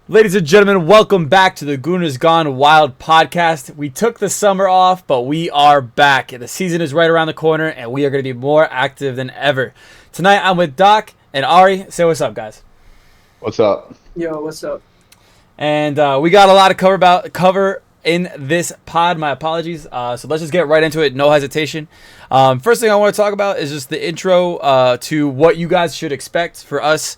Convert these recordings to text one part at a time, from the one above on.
Ladies and gentlemen, welcome back to the Gooners Gone Wild podcast. We took the summer off, but we are back. The season is right around the corner, and we are going to be more active than ever. Tonight, I'm with Doc and Ari. Say what's up, guys. What's up? Yo, what's up? And we got a lot to cover in this pod. My apologies. So let's just get right into it. No hesitation. First thing I want to talk about is just the intro to what you guys should expect for us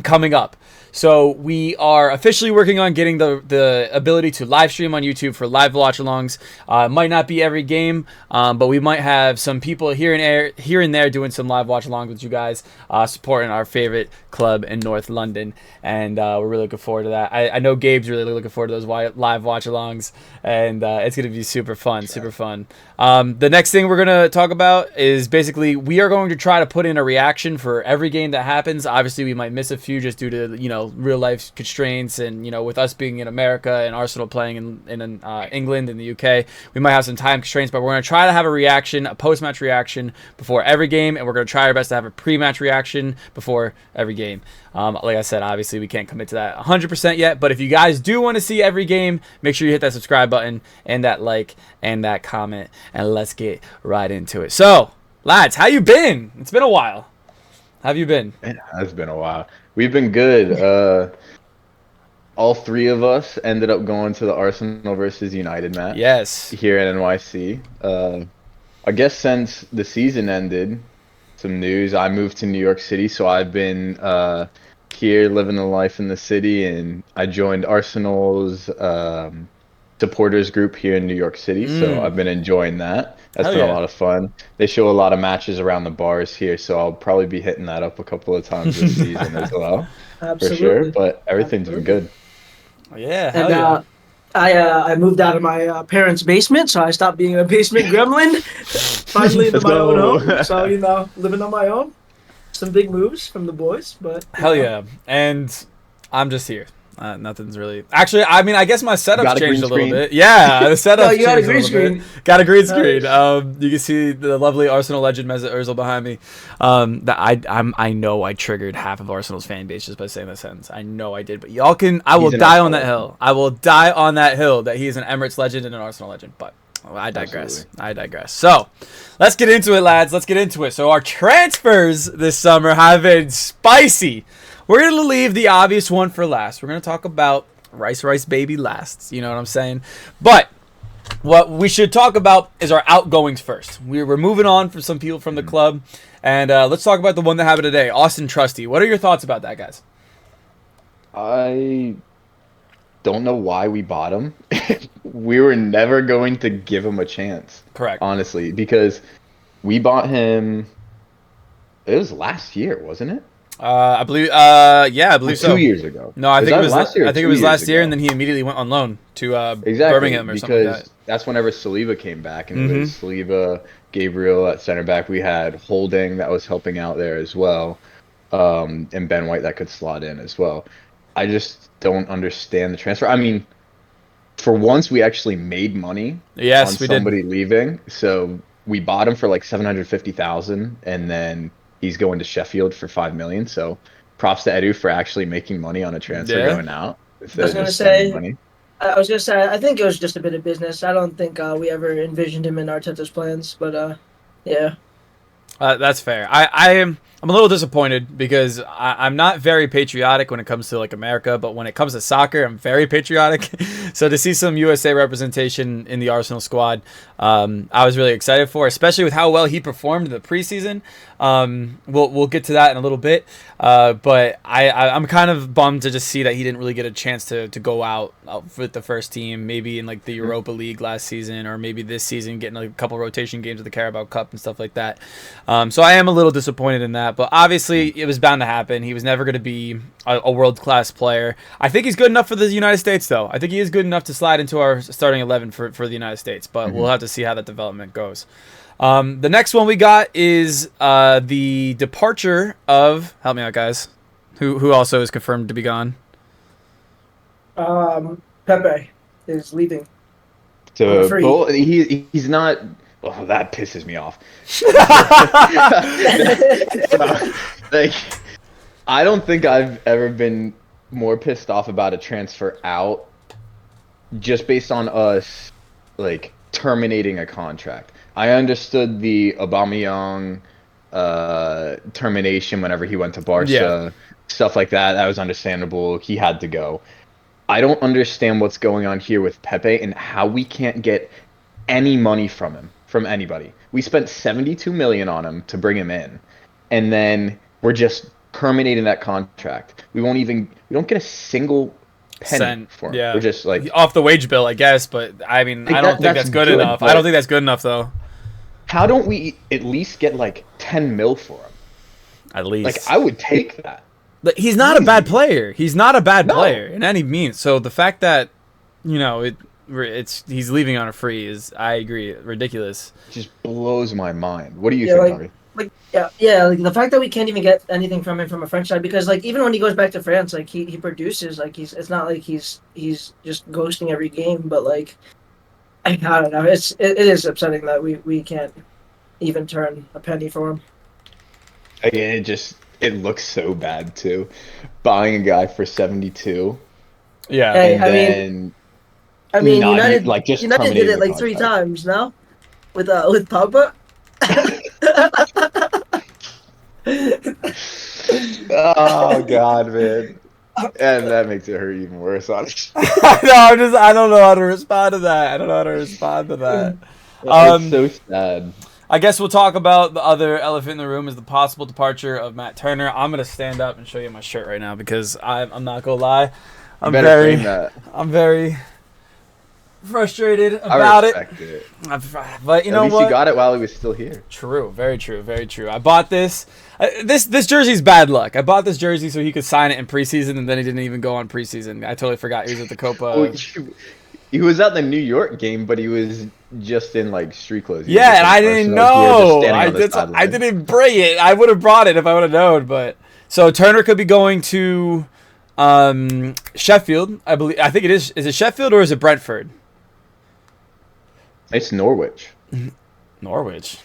coming up. So we are officially working on getting the ability to live stream on YouTube for live watch-alongs. It might not be every game, but we might have some people here and there doing some live watch-alongs with you guys, supporting our favorite club in North London, and we're really looking forward to that. I know Gabe's really looking forward to those live watch-alongs, and it's going to be super fun. The next thing we're going to talk about is basically we are going to try to put in a reaction for every game that happens. Obviously, we might miss a few just due to, real life constraints, and with us being in America and Arsenal playing in England and the UK, we might have some time constraints, but we're going to try to have a post-match reaction before every game, and we're going to try our best to have a pre-match reaction before every game. Like I said, obviously we can't commit to that 100% yet, but if you guys do want to see every game, make sure you hit that subscribe button and that like and that comment, and let's get right into it. So, lads, how you been? It's been a while. How have you been? It has been a while. We've been good. All three of us ended up going to the Arsenal versus United match. Yes. Here in NYC. I guess since the season ended, some news. I moved to New York City, so I've been here living the life in the city, and I joined Arsenal's supporters group here in New York City, so I've been enjoying that. That's been a lot of fun. They show a lot of matches around the bars here, so I'll probably be hitting that up a couple of times this season as well. Absolutely. For sure, but everything's been good. Yeah, And hell I moved out of my parents' basement, so I stopped being a basement gremlin. Finally into Let's my go. own home. So, living on my own. Some big moves from the boys, but Hell yeah. And I'm just here. Nothing's really. Actually, I mean, I guess my setup's changed a little bit. Yeah, the setup's No, you got a changed green little bit. screen. Got a green screen. Nice. You can see the lovely Arsenal legend Mesut Ozil behind me. That I know I triggered half of Arsenal's fan base just by saying that sentence. I know I did, but y'all can. I will die on that hill. I will die on that hill that he is an Emirates legend and an Arsenal legend. But I digress. So, let's get into it, lads. Let's get into it. So, our transfers this summer have been spicy. We're going to leave the obvious one for last. We're going to talk about Rice Baby last. You know what I'm saying? But what we should talk about is our outgoings first. We're moving on from some people from the club. And let's talk about the one that happened today, Austin Trusty. What are your thoughts about that, guys? I don't know why we bought him. We were never going to give him a chance. Correct. Honestly, because we bought him. It was last year, wasn't it? I believe. I believe so. 2 years ago. No, I think it was last year. I think it was last year, and then he immediately went on loan to Birmingham or something like that. That's whenever Saliba came back, and it was Saliba, Gabriel at center back. We had Holding that was helping out there as well, and Ben White that could slot in as well. I just don't understand the transfer. I mean, for once we actually made money on somebody leaving, so we bought him for like $750,000, and then he's going to Sheffield for $5 million. So props to Edu for actually making money on a transfer going out. I was gonna say, I think it was just a bit of business. I don't think we ever envisioned him in Arteta's plans, but yeah. That's fair. I'm a little disappointed because I'm not very patriotic when it comes to like America, but when it comes to soccer, I'm very patriotic. So to see some USA representation in the Arsenal squad, I was really excited for, especially with how well he performed in the preseason. We'll get to that in a little bit, but I'm kind of bummed to just see that he didn't really get a chance to go out with the first team, maybe in like the Europa League last season, or maybe this season getting like a couple rotation games of the Carabao Cup and stuff like that. So I am a little disappointed in that, but obviously it was bound to happen. He was never going to be a world-class player. I think he's good enough for the United States, though. I think he is good enough to slide into our starting 11 for the United States, but we'll have to see how that development goes. The next one we got is the departure of, help me out, guys, who also is confirmed to be gone. Pepe is leaving. So he's not. Oh, that pisses me off. Like, I don't think I've ever been more pissed off about a transfer out just based on us like terminating a contract. I understood the Aubameyang termination whenever he went to Barca, stuff like that. That was understandable. He had to go. I don't understand what's going on here with Pepe and how we can't get any money from him, from anybody. We spent 72 million on him to bring him in, and then we're just terminating that contract. We don't get a single penny for him. Yeah. We're just like off the wage bill, I guess, but I mean, I don't think that's good enough. I don't think that's good enough though. How don't we at least get like 10 mil for him? At least. Like, I would take that. But he's not a bad player. He's not a bad player in any means. So the fact that, you know, he's leaving on a free is, I agree, ridiculous. It just blows my mind. What do you think, Harvey? Like the fact that we can't even get anything from him from a French side, because like even when he goes back to France, like he produces, like it's not like he's just ghosting every game, but like I don't know, it is upsetting that we can't even turn a penny for him. Again, it looks so bad too, buying a guy for 72. Yeah, hey, I mean, United did it like 3 times now with Pogba. Oh God, man. And that makes it hurt even worse, honestly. I don't know how to respond to that. It's so sad. I guess we'll talk about the other elephant in the room is the possible departure of Matt Turner. I'm gonna stand up and show you my shirt right now because I'm not gonna lie, I'm very frustrated about it. But you know what? At least he got it while he was still here. True, very true, very true. I bought this. This jersey's bad luck. I bought this jersey so he could sign it in preseason, and then he didn't even go on preseason. I totally forgot he was at the Copa. He was at the New York game, but he was just in like street clothes. Yeah, and I didn't know. I didn't bring it. I would have brought it if I would have known. But so Turner could be going to Sheffield. I believe. I think it is. Is it Sheffield or is it Brentford? It's Norwich. Norwich.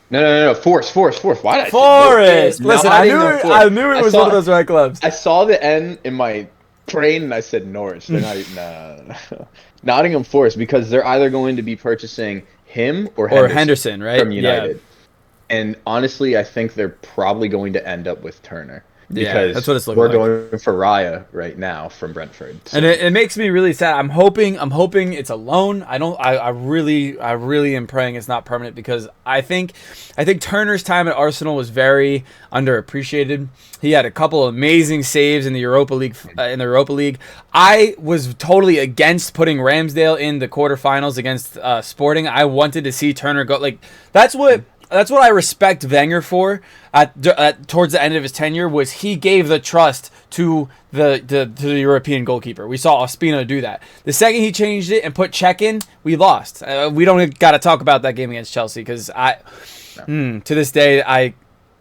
No. Forest. Why did I say Forest? Listen, I knew it was one of those right clubs. I saw the N in my brain and I said Norwich. They're not even no. Nottingham Forest, because they're either going to be purchasing him or Henderson, right? From United. Yeah. And honestly, I think they're probably going to end up with Turner. Because that's what it's looking we're going for Raya right now from Brentford. So. And it makes me really sad. I'm hoping it's a loan. I really am praying it's not permanent, because I think Turner's time at Arsenal was very underappreciated. He had a couple of amazing saves in the Europa League. I was totally against putting Ramsdale in the quarterfinals against Sporting. I wanted to see Turner go. Like that's what I respect Wenger for towards the end of his tenure, was he gave the trust to the European goalkeeper. We saw Ospina do that. The second he changed it and put Cech in, we lost. We don't got to talk about that game against Chelsea, because to this day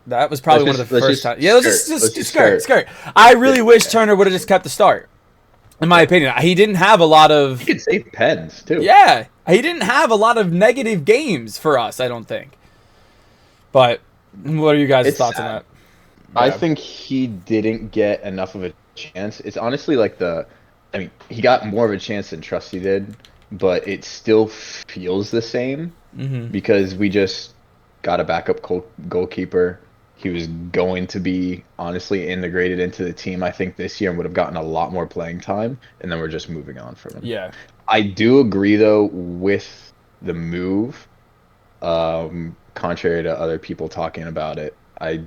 that was probably one of the first times. Yeah, let's just skirt. I really wish Turner would have just kept the start. In my opinion, he didn't have a lot of. He could save pens too. Yeah, he didn't have a lot of negative games for us, I don't think. But what are you guys' thoughts on that? I think he didn't get enough of a chance. It's honestly like he got more of a chance than Trusty did, but it still feels the same because we just got a backup goalkeeper. He was going to be honestly integrated into the team, I think, this year, and would have gotten a lot more playing time, and then we're just moving on from him. Yeah. I do agree, though, with the move. Contrary to other people talking about it, I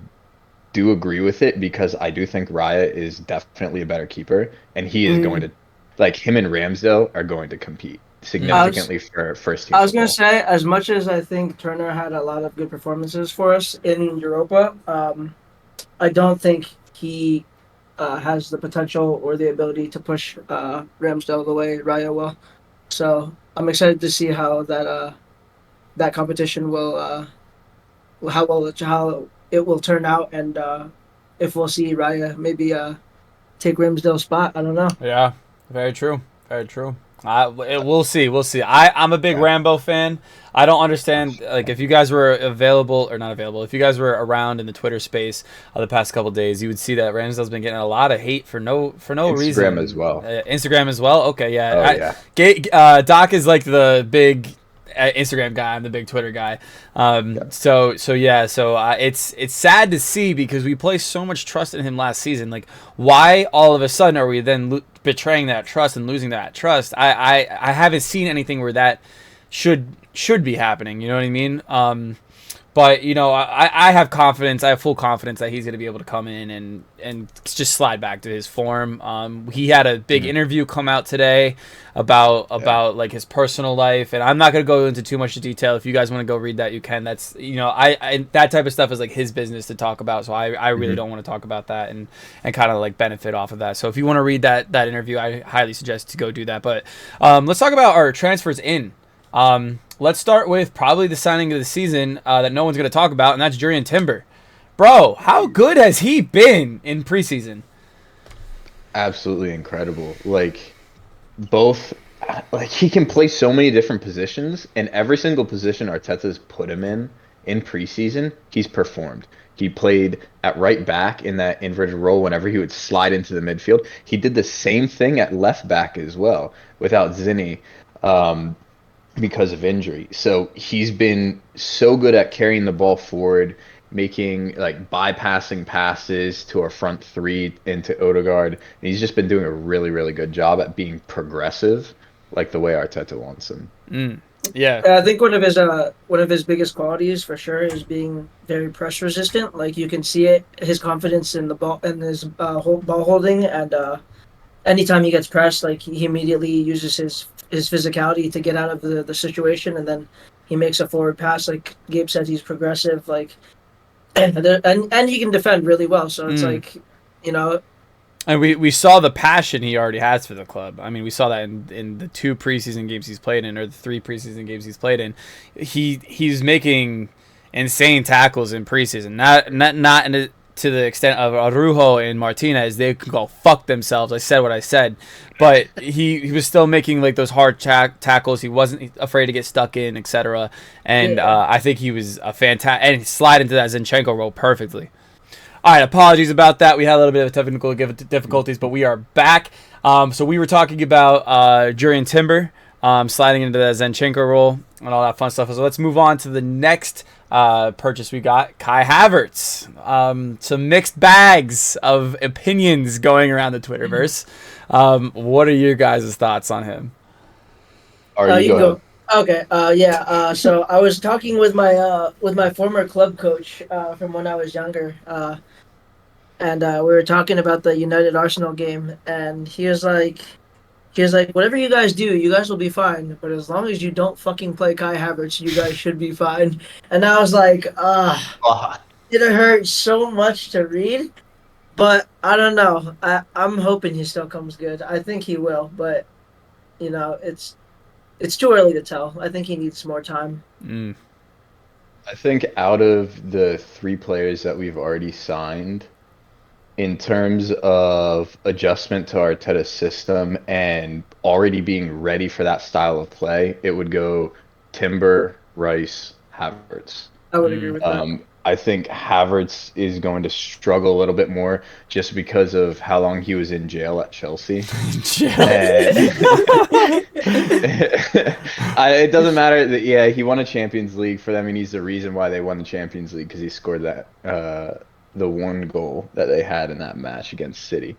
do agree with it, because I do think Raya is definitely a better keeper, and he is going to, like, him and Ramsdale are going to compete significantly for first team. I was going to say, as much as I think Turner had a lot of good performances for us in Europa, I don't think he has the potential or the ability to push Ramsdale the way Raya will. So I'm excited to see how that competition will how it will turn out, and if we'll see Raya maybe take Ramsdale's spot. I don't know. Yeah, very true. We'll see. We'll see. I'm a big Rambo fan. I don't understand. Like, if you guys were available or not available, if you guys were around in the Twitter space the past couple days, you would see that Ramsdale's been getting a lot of hate for no reason. Instagram as well. Instagram as well. Okay, yeah. Oh, yeah. Doc is like the big Instagram guy. I'm the big Twitter guy. So it's sad to see because we placed so much trust in him last season. Like, why all of a sudden are we then betraying that trust and losing that trust? I haven't seen anything where that should be happening. You know what I mean? But I have confidence. I have full confidence that he's going to be able to come in and just slide back to his form. He had a big interview come out today about like his personal life, and I'm not going to go into too much detail. If you guys want to go read that, you can. That's I that type of stuff is like his business to talk about. So I really don't want to talk about that and kind of like benefit off of that. So if you want to read that interview, I highly suggest to go do that. But let's talk about our transfers in. Let's start with probably the signing of the season that no one's going to talk about, and that's Jurrien Timber. Bro, how good has he been in preseason? Absolutely incredible. Like, he can play so many different positions, and every single position Arteta's put him in preseason, he's performed. He played at right back in that inverted role whenever he would slide into the midfield. He did the same thing at left back as well without Zinni. Because of injury. So he's been so good at carrying the ball forward, making like bypassing passes to our front three into Odegaard. And he's just been doing a really, really good job at being progressive, like the way Arteta wants him. Yeah. I think one of his biggest qualities for sure is being very press resistant. Like, you can see it, his confidence in the ball and his ball holding, and anytime he gets pressed, like, he immediately uses his physicality to get out of the situation, and then he makes a forward pass. Like Gabe said, he's progressive, like, and he can defend really well. So it's like, and we saw the passion he already has for the club. I mean, we saw that in the 2 preseason games he's played in, or the 3 preseason games he's played in. He's making insane tackles in preseason. Not to the extent of Araujo and Martinez. They could go fuck themselves. I said what I said, but he was still making like those hard tackles. He wasn't afraid to get stuck in, etc. And I think he was a fantastic, and he slid into that Zinchenko role perfectly. All right, apologies about that. We had a little bit of technical difficulties, but we are back. So we were talking about Jurrien Timber sliding into the Zinchenko role and all that fun stuff. So let's move on to the next purchase we got, Kai Havertz. Some mixed bags of opinions going around the Twitterverse. What are your guys' thoughts on him? You go. Okay. So I was talking with my former club coach from when I was younger, and we were talking about the United Arsenal game, and he was like, whatever you guys do, you guys will be fine. But as long as you don't fucking play Kai Havertz, you guys should be fine. And I was like, it hurt so much to read. But I don't know. I'm hoping he still comes good. I think he will. But, it's too early to tell. I think he needs more time. I think out of the 3 players that we've already signed, in terms of adjustment to Arteta's system and already being ready for that style of play, it would go Timber, Rice, Havertz. I would agree with that. I think Havertz is going to struggle a little bit more just because of how long he was in jail at Chelsea. It doesn't matter that, he won a Champions League for them, and he's the reason why they won the Champions League, because he scored that the 1 goal that they had in that match against City.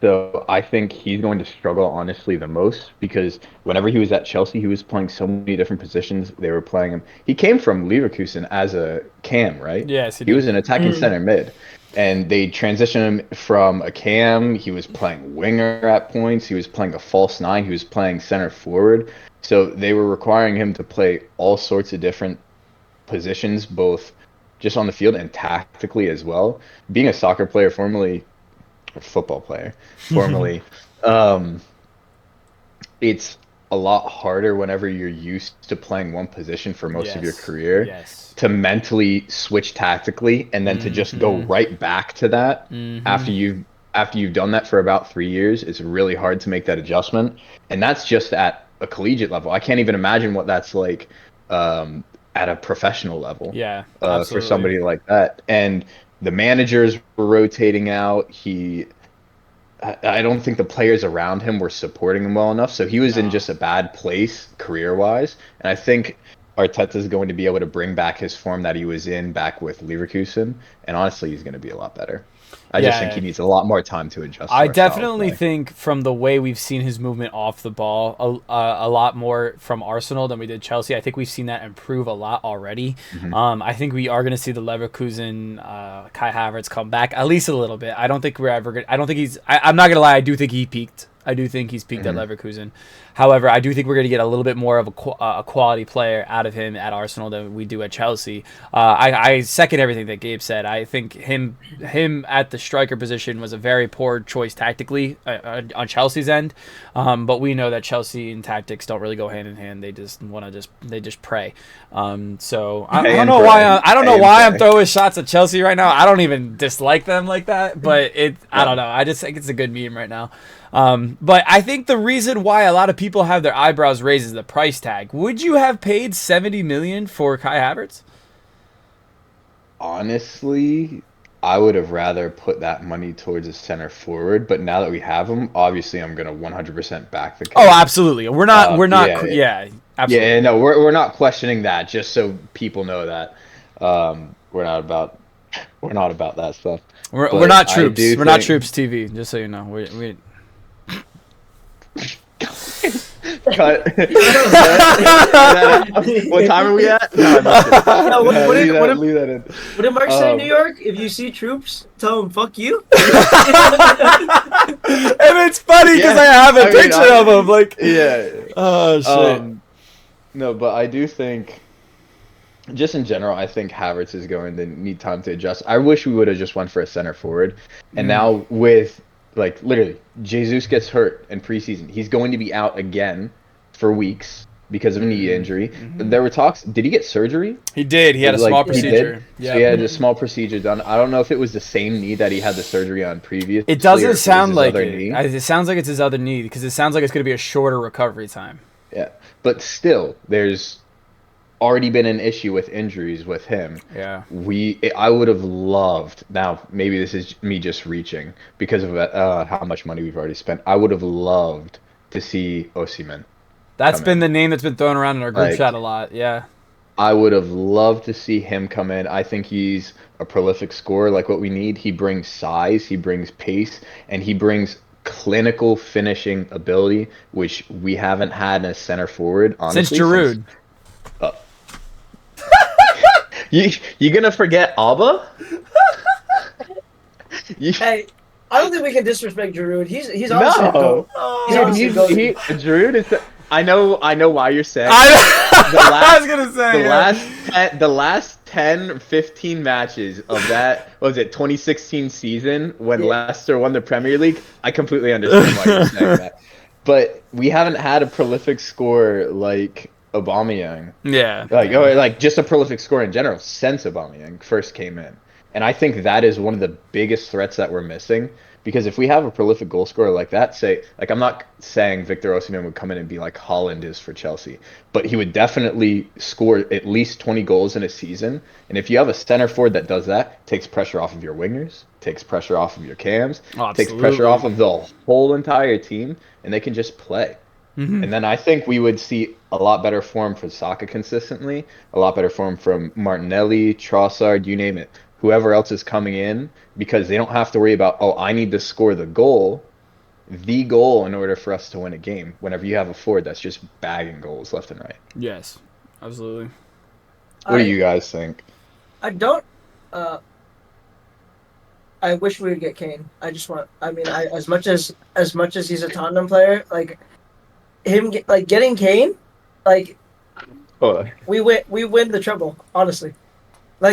So I think he's going to struggle, honestly, the most, because whenever he was at Chelsea, he was playing so many different positions. They were playing him. He came from Leverkusen as a cam, right? Yes, he was an attacking center mid. And they transitioned him from a cam. He was playing winger at points. He was playing a false 9. He was playing center forward. So they were requiring him to play all sorts of different positions, both just on the field and tactically as well. Being a soccer player, formerly a football player, it's a lot harder whenever you're used to playing one position for most of your career to mentally switch tactically and then to just go right back to that after after you've done that for about 3 years, it's really hard to make that adjustment. And that's just at a collegiate level. I can't even imagine what that's like at a professional level. Yeah, For somebody like that. And the managers were rotating out. I don't think the players around him were supporting him well enough. So he was in just a bad place career-wise. And I think Arteta's going to be able to bring back his form that he was in back with Leverkusen. And honestly, he's going to be a lot better. I just think he needs a lot more time to adjust. I definitely think from the way we've seen his movement off the ball a lot more from Arsenal than we did Chelsea. I think we've seen that improve a lot already. I think we are going to see the Leverkusen Kai Havertz come back at least a little bit. I don't think we're ever going to. I don't think he's. I'm not going to lie. I do think he peaked. I do think he's peaked at Leverkusen. However, I do think we're going to get a little bit more of a quality player out of him at Arsenal than we do at Chelsea. I second everything that Gabe said. I think him at the striker position was a very poor choice tactically on Chelsea's end. But we know that Chelsea and tactics don't really go hand in hand. They just pray. So I don't know why I'm throwing shots at Chelsea right now. I don't even dislike them like that, but I don't know. I just think it's a good meme right now. But I think the reason why a lot of people have their eyebrows raised is the price tag. Would you have paid 70 million for Kai Havertz? Honestly, I would have rather put that money towards a center forward, but now that we have him, obviously I'm going to 100% back the case. Oh, absolutely. We're not absolutely. Yeah, no, we're not questioning that, just so people know that we're not about that stuff. We're not troops. We're not troops TV, just so you know. We Cut. What time are we at? No, what leave that in. What did Mark say in New York? If you see troops, tell them fuck you. And it's funny because I have a picture of him. Like, oh shit. No, but I do think, just in general, I think Havertz is going to need time to adjust. I wish we would have just went for a center forward, and now with. Like, literally, Jesus gets hurt in preseason. He's going to be out again for weeks because of a knee injury. There were talks. Did he get surgery? He did. He had a small procedure. Yeah. So he had a small procedure done. I don't know if it was the same knee that he had the surgery on previously. It doesn't sound like it. It sounds like it's his other knee because it sounds like it's going to be a shorter recovery time. Yeah. But still, there's already been an issue with injuries with him. Yeah. I would have loved, now maybe this is me just reaching because of how much money we've already spent. I would have loved to see Osimhen. That's been the name that's been thrown around in our group chat a lot. Yeah. I would have loved to see him come in. I think he's a prolific scorer, like what we need. He brings size, he brings pace, and he brings clinical finishing ability, which we haven't had in a center forward, honestly. Since Giroud. You gonna forget Alba? Hey, I don't think we can disrespect Giroud. He's honestly a goat. Giroud is. I know why you're saying. I was gonna say the last 10, 15 matches of that, what was it, 2016 season when Leicester won the Premier League. I completely understand why you're saying that, but we haven't had a prolific scorer like Aubameyang. Like just a prolific scorer in general since Aubameyang first came in. And I think that is one of the biggest threats that we're missing, because if we have a prolific goal scorer like that, say, like, I'm not saying Victor Osimhen would come in and be like Haaland is for Chelsea, but he would definitely score at least 20 goals in a season. And if you have a center forward that does that, takes pressure off of your wingers, takes pressure off of your cams, takes pressure off of the whole entire team, and they can just play. And then I think we would see a lot better form for Saka consistently, a lot better form from Martinelli, Trossard, you name it, whoever else is coming in, because they don't have to worry about, I need to score the goal in order for us to win a game, whenever you have a forward that's just bagging goals left and right. Yes, absolutely. What do you guys think? I don't... I wish we would get Kane. As much as he's a Tottenham player, like... getting Kane, we win the treble, honestly. No,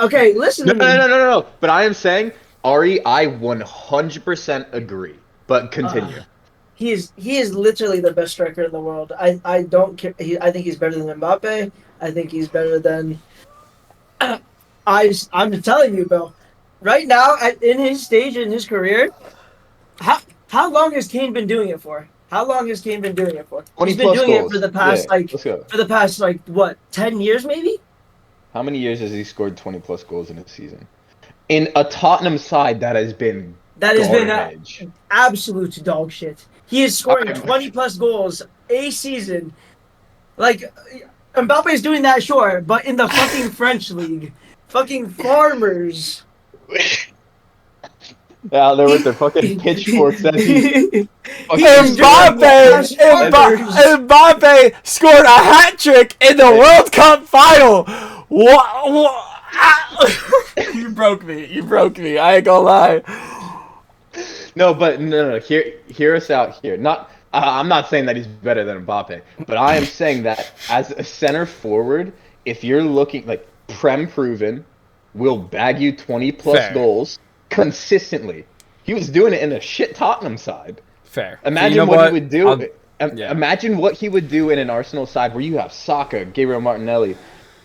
okay, listen to me. No. But I am saying, Ari, I 100% agree. But continue. He is literally the best striker in the world. I don't care. I think he's better than Mbappe. I think he's better than. I'm telling you, Bill. right now, in his stage in his career, how long has Kane been doing it for? How long has Kane been doing it for? 20 He's been plus doing it for goals. the past Let's go. what, 10 years maybe? How many years has he scored 20 plus goals in a season? In a Tottenham side that has been garbage. Absolute dog shit. He is scoring 20 plus goals a season. Like, Mbappe is doing that, sure, but in the fucking French league. Fucking farmers. Out there with their fucking pitchforks. Mbappe scored a hat trick in the World Cup final. What? You broke me. I ain't gonna lie. No. Hear us out here. I'm not saying that he's better than Mbappe, but I am saying that as a center forward, if you're looking like Prem proven, will bag you 20 plus goals consistently. He was doing it in a shit Tottenham side. Fair. Imagine what he would do. Imagine what he would do in an Arsenal side where you have Saka, Gabriel Martinelli,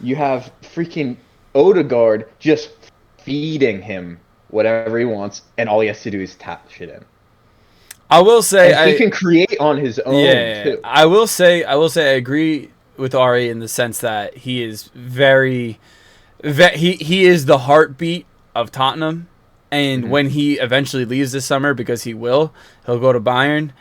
you have freaking Odegaard just feeding him whatever he wants, and all he has to do is tap shit in. I will say he can create on his own too. I will say I agree with Ari in the sense that he is he is the heartbeat of Tottenham, and when he eventually leaves this summer, because he'll go to Bayern.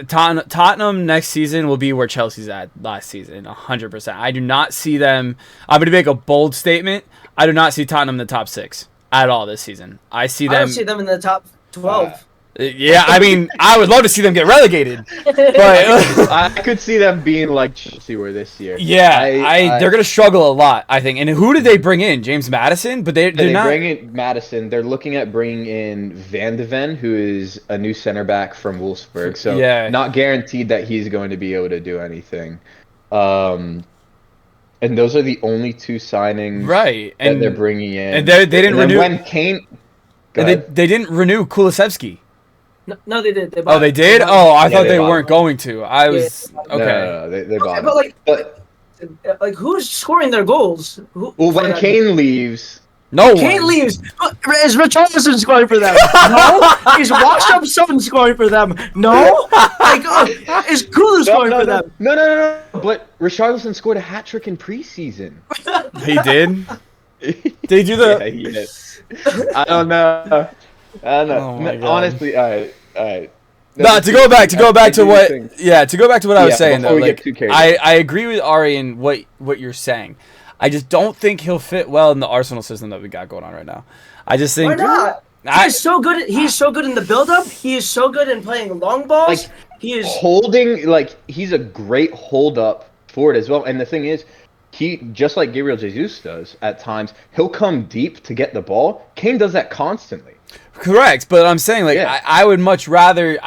Tottenham next season will be where Chelsea's at last season, 100%. I do not see them. I'm going to make a bold statement. I do not see Tottenham in the top 6 at all this season. I don't see them in the top 12. Yeah, I mean, I would love to see them get relegated, but I could see them being like Chelsea were this year. Yeah, they're gonna struggle a lot, I think. And who did they bring in? James Maddison, but they're not. Bring in Maddison. They're looking at bringing in Van de Ven, who is a new center back from Wolfsburg. So not guaranteed that he's going to be able to do anything. And those are the only 2 signings that they're bringing in. And they didn't renew. When Kane, they didn't renew Kulusevski. No, they did. They did? I thought they weren't going to. I was okay. No, they bought him. But who's scoring their goals? When Kane leaves, Kane leaves. Is Richarlison scoring for them? No. Is Washed Up Son scoring for them? No. Is Kulu scoring for them? No. But Richarlison scored a hat trick in preseason. He did. Did he do the? Yeah, he did. I don't know. Oh honestly, all right. No, to go back to what I was saying though. Like, I agree with Ari in what you're saying. I just don't think he'll fit well in the Arsenal system that we got going on right now. I just think why not? He's so good. He's so good in the build-up. He is so good in playing long balls. He is holding. He's a great hold-up forward as well. And the thing is, he, just like Gabriel Jesus does at times, he'll come deep to get the ball. Kane does that constantly. Correct, but I'm saying I would much rather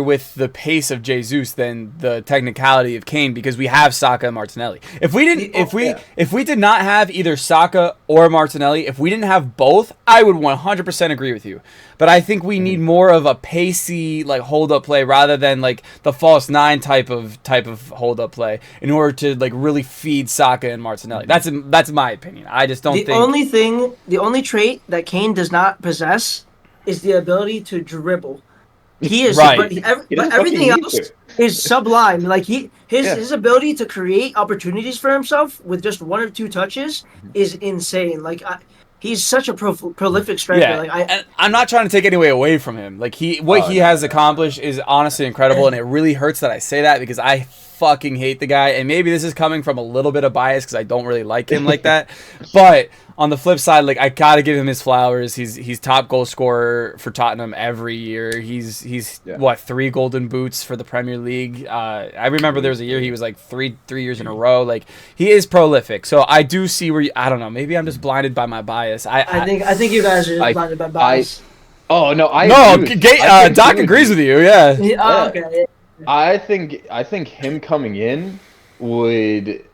with the pace of Jesus than the technicality of Kane, because we have Saka and Martinelli. If we did not have either Saka or Martinelli, if we didn't have both, I would 100% agree with you. But I think we need more of a pacey hold up play rather than the false 9 type of hold up play in order to really feed Saka and Martinelli. That's my opinion. I just don't think the only trait that Kane does not possess is the ability to dribble. He is right, but everything else is sublime. His ability to create opportunities for himself with just 1 or 2 touches is insane. He's such a prolific striker. Yeah, I'm not trying to take any way away from him. He has accomplished is honestly incredible, and it really hurts that I say that because I fucking hate the guy, and maybe this is coming from a little bit of bias because I don't really like him like that. But on the flip side, I gotta give him his flowers. He's top goal scorer for Tottenham every year. He's 3 golden boots for the Premier League. I remember there was a year he was 3 years in a row. He is prolific. So I do see where I don't know. Maybe I'm just blinded by my bias. I think you guys are just blinded by bias. Doc agrees with you. Yeah. Okay. I think him coming in would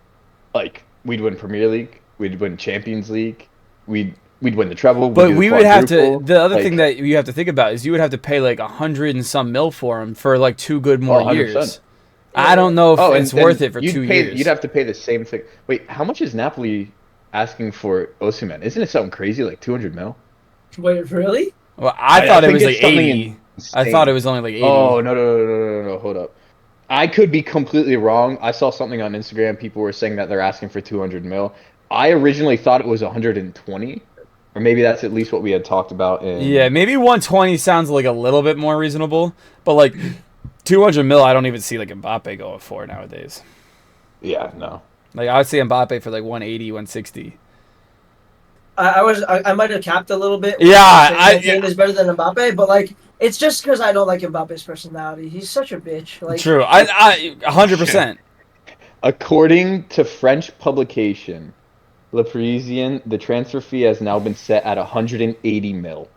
we'd win Premier League, we'd win Champions League, we'd win the treble. But we would have to. The other thing that you have to think about is you would have to pay 100 and some mil for him for 2 good more years. I don't know if it's worth it for 2 years. You'd have to pay the same thing. Wait, how much is Napoli asking for Osimhen? Isn't it something crazy 200 mil? Wait, really? Well, I thought it think was it's like something 80. I thought it was only like 80. Oh, no, hold up. I could be completely wrong. I saw something on Instagram. People were saying that they're asking for 200 mil. I originally thought it was 120, or maybe that's at least what we had talked about Yeah, in. maybe 120 sounds like a little bit more reasonable, but like 200 mil, I don't even see like Mbappe going for nowadays. Yeah, no. Like I would see Mbappe for like 180, 160. I might have capped a little bit. Yeah, Game is better than Mbappe, but like it's just because I don't like Mbappe's personality. He's such a bitch. Like True. I 100%. According to French publication Le Parisien, the transfer fee has now been set at 180 mil.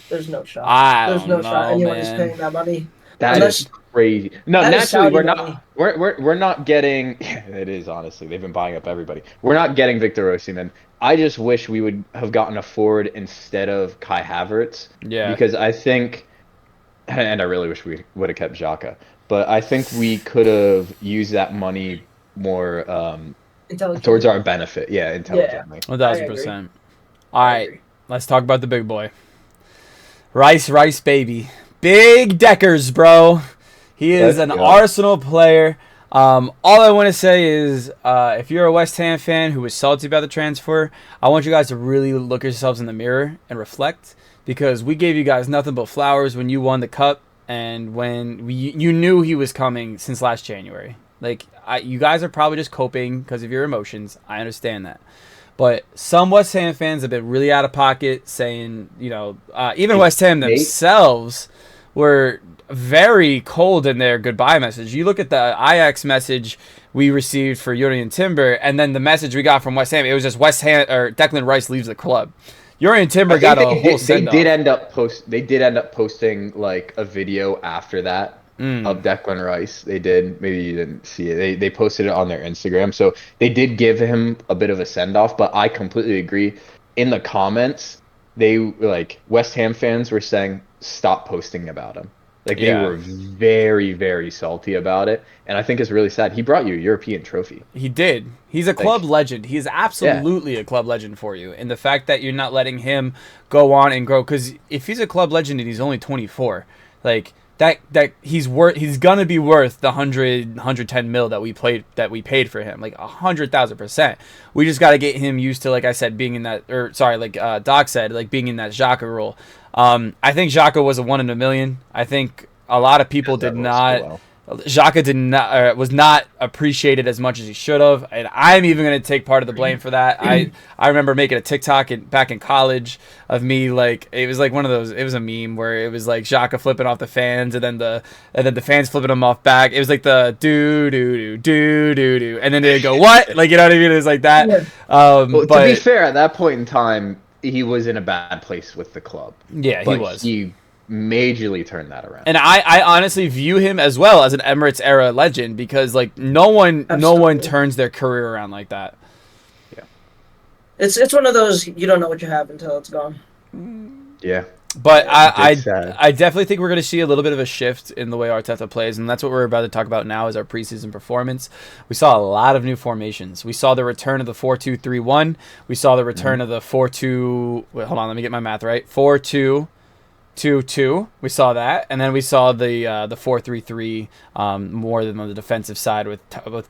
There's no shot. I There's no don't shot know, anyone is man. paying that money. That is crazy. No, that is naturally Saudi we're money. not. We're not getting. It is honestly. They've been buying up everybody. We're not getting Victor Osimhen. I just wish we would have gotten a forward instead of Kai Havertz. Yeah. Because I think, and I really wish we would have kept Xhaka, but I think we could have used that money more towards our benefit. Yeah, intelligently. 1,000%. All right, let's talk about the big boy. Rice, baby. Big Deckers, bro. He is an Arsenal player. All I want to say is, if you're a West Ham fan who was salty about the transfer, I want you guys to really look yourselves in the mirror and reflect, because we gave you guys nothing but flowers when you won the cup and when you knew he was coming since last January. Like, you guys are probably just coping because of your emotions. I understand that. But some West Ham fans have been really out of pocket, saying, even West Ham themselves were very cold in their goodbye message. You look at the Ajax message we received for Jurrien Timber, and then the message we got from West Ham, it was just West Ham or Declan Rice leaves the club. Jurrien Timber got a whole send-off. They did end up posting like a video after that of Declan Rice. They did. Maybe you didn't see it. They posted it on their Instagram. So they did give him a bit of a send-off, but I completely agree. In the comments, West Ham fans were saying, stop posting about him. Like, they were very, very salty about it. And I think it's really sad. He brought you a European trophy. He did. He's a club legend. He is absolutely a club legend for you. And the fact that you're not letting him go on and grow, because if he's a club legend and he's only 24, like that he's gonna be worth the 110 mil that we paid for him, like 100,000%. We just got to get him used to, like I said, being in that, Doc said, like being in that Xhaka role. I think Xhaka was a 1 in a million. I think a lot of people did not. Xhaka was not appreciated as much as he should have, and I'm even going to take part of the blame for that. I remember making a TikTok back in college of me, like, it was like one of those. It was a meme where it was like Xhaka flipping off the fans, and then the fans flipping him off back. It was like the do, and then they'd go what, like, you know what I mean? It was like that. Yeah. But to be fair, at that point in time, he was in a bad place with the club. Yeah, he was. He majorly turned that around. And I honestly view him as well as an Emirates era legend, because like no one turns their career around like that. Yeah. It's one of those, you don't know what you have until it's gone. Yeah. But I definitely think we're going to see a little bit of a shift in the way Arteta plays, and that's what we're about to talk about now is our preseason performance. We saw a lot of new formations. We saw the return of the 4-2-3-1. We saw the return of the 4-2. Wait, hold on, let me get my math right. 4-2-2-2. We saw that, and then we saw the 4-3-3 more than on the defensive side with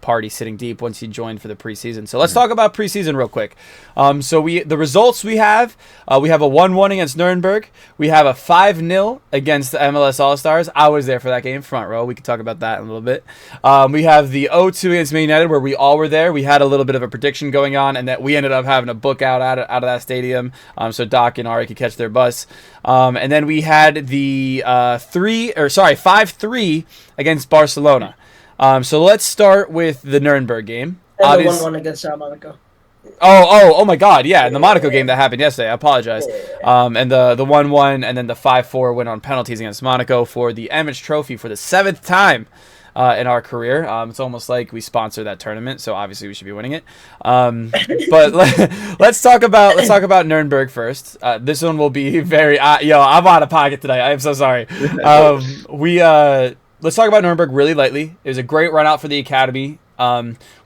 Partey sitting deep once he joined for the preseason. So let's talk about preseason real quick. So the results we have a 1-1 against Nuremberg. We have a 5-0 against the MLS All-Stars. I was there for that game, front row. We could talk about that in a little bit. We have the 0-2 against Man United, where we all were there. We had a little bit of a prediction going on, and that we ended up having to book out of that stadium, so Doc and Ari could catch their bus. And then we had the 5-3 against Barcelona. So let's start with the Nuremberg game. And the 1-1 against Monaco. Oh my God, yeah, in the Monaco game that happened yesterday. I apologize. And the 1-1 and then the 5-4 win on penalties against Monaco for the Emirates Trophy for the 7th time in our career. It's almost like we sponsor that tournament, so obviously we should be winning it. But let's talk about Nuremberg first. This one will be very I'm out of pocket today. I am so sorry. Let's talk about Nuremberg really lightly. It was a great run out for the academy.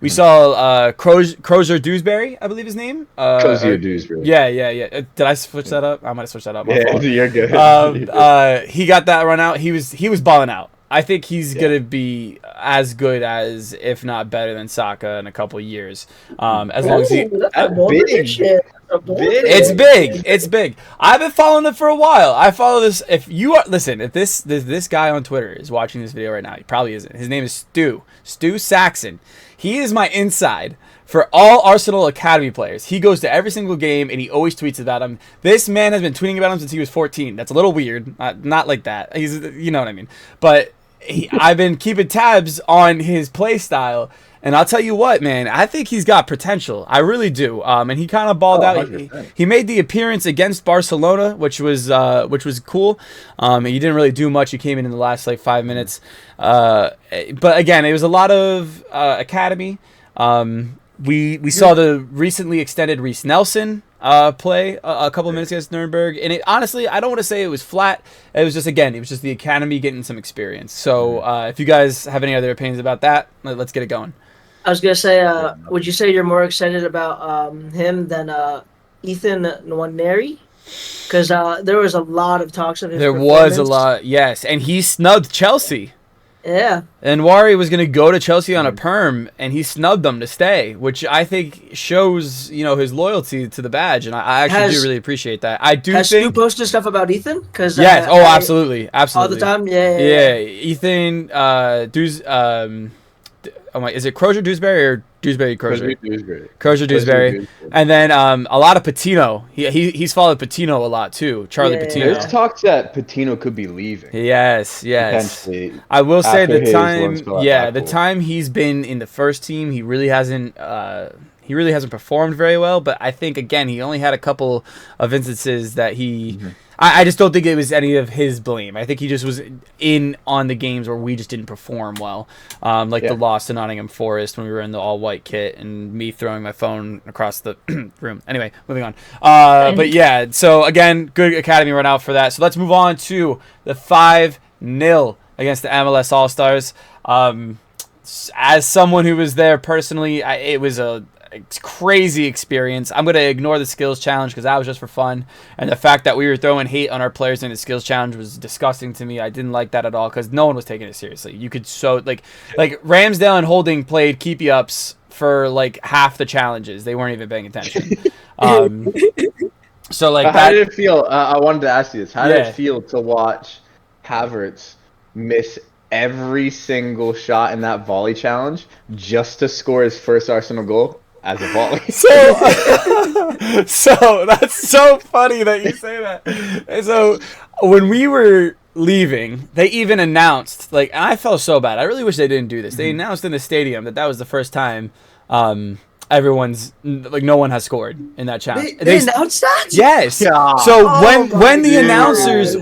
We saw Crozier Dewsbury, I believe his name. Crozier Dewsbury. Yeah. Did I switch that up? I might have switched that up. My fault. You're good. He got that run out. He was balling out. I think he's gonna be as good as, if not better than, Saka in a couple of years. As long as he, it's big. I've been following it for a while. I follow this. If this guy on Twitter is watching this video right now, he probably isn't. His name is Stu Saxon. He is my inside for all Arsenal Academy players. He goes to every single game, and he always tweets about him. This man has been tweeting about him since he was 14. That's a little weird. Not like that. He's, you know what I mean. But I've been keeping tabs on his play style, and I'll tell you what, man, I think he's got potential. I really do. And he kind of balled out. He made the appearance against Barcelona, which was cool. And he didn't really do much. He came in the last 5 minutes. But again, it was a lot of academy. We saw the recently extended Reece Nelson play a couple of minutes against Nuremberg, and honestly, I don't want to say it was flat. It was just the academy getting some experience. So if you guys have any other opinions about that, let's get it going. I was gonna say, would you say you're more excited about him than Ethan Nwaneri? Because there was a lot of talks of his performance. Was a lot, yes, and he snubbed Chelsea. Yeah. And Wari was going to go to Chelsea on a perm, and he snubbed them to stay, which I think shows, his loyalty to the badge, and I actually do really appreciate that. I do has think... Stu posted stuff about Ethan? Yes, absolutely. All the time? Yeah. Ethan, is it Crozier Dewsbury or Dewsbury Crozier? Crozier Dewsbury. And then a lot of Patino. He's followed Patino a lot too. Charlie Patino. There's talks that Patino could be leaving. Yes. I will say the time he's been in the first team, he really hasn't performed very well. But I think, again, he only had a couple of instances that he. I just don't think it was any of his blame. I think he just was in on the games where we just didn't perform well. The loss to Nottingham Forest when we were in the all-white kit and me throwing my phone across the room. Anyway, moving on. But yeah, so again, good academy run out for that. So let's move on to the 5-0 against the MLS All-Stars. As someone who was there personally, it was a crazy experience. I'm going to ignore the skills challenge because that was just for fun, and the fact that we were throwing hate on our players in the skills challenge was disgusting to me. I didn't like that at all because no one was taking it seriously. You could like Ramsdale and Holding played keepy ups for half the challenges. They weren't even paying attention. So how did it feel? I wanted to ask you this. How did it feel to watch Havertz miss every single shot in that volley challenge just to score his first Arsenal goal as a volley? So that's so funny that you say that. So when we were leaving, they even announced, and I felt so bad. I really wish they didn't do this. They announced in the stadium that was the first time everyone's no one has scored in that challenge. They announced that? Yes. Yeah. So when the announcers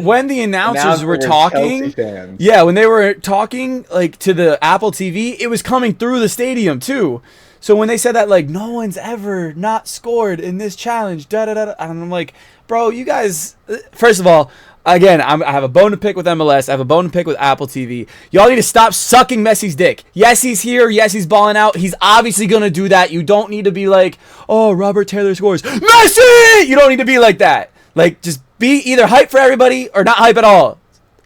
were talking, when they were talking to the Apple TV, it was coming through the stadium too. So when they said that no one's ever not scored in this challenge, and I'm like, bro, you guys. First of all, again, I have a bone to pick with MLS. I have a bone to pick with Apple TV. Y'all need to stop sucking Messi's dick. Yes, he's here. Yes, he's balling out. He's obviously going to do that. You don't need to be like, oh, Robert Taylor scores. Messi! You don't need to be like that. Just be either hype for everybody or not hype at all.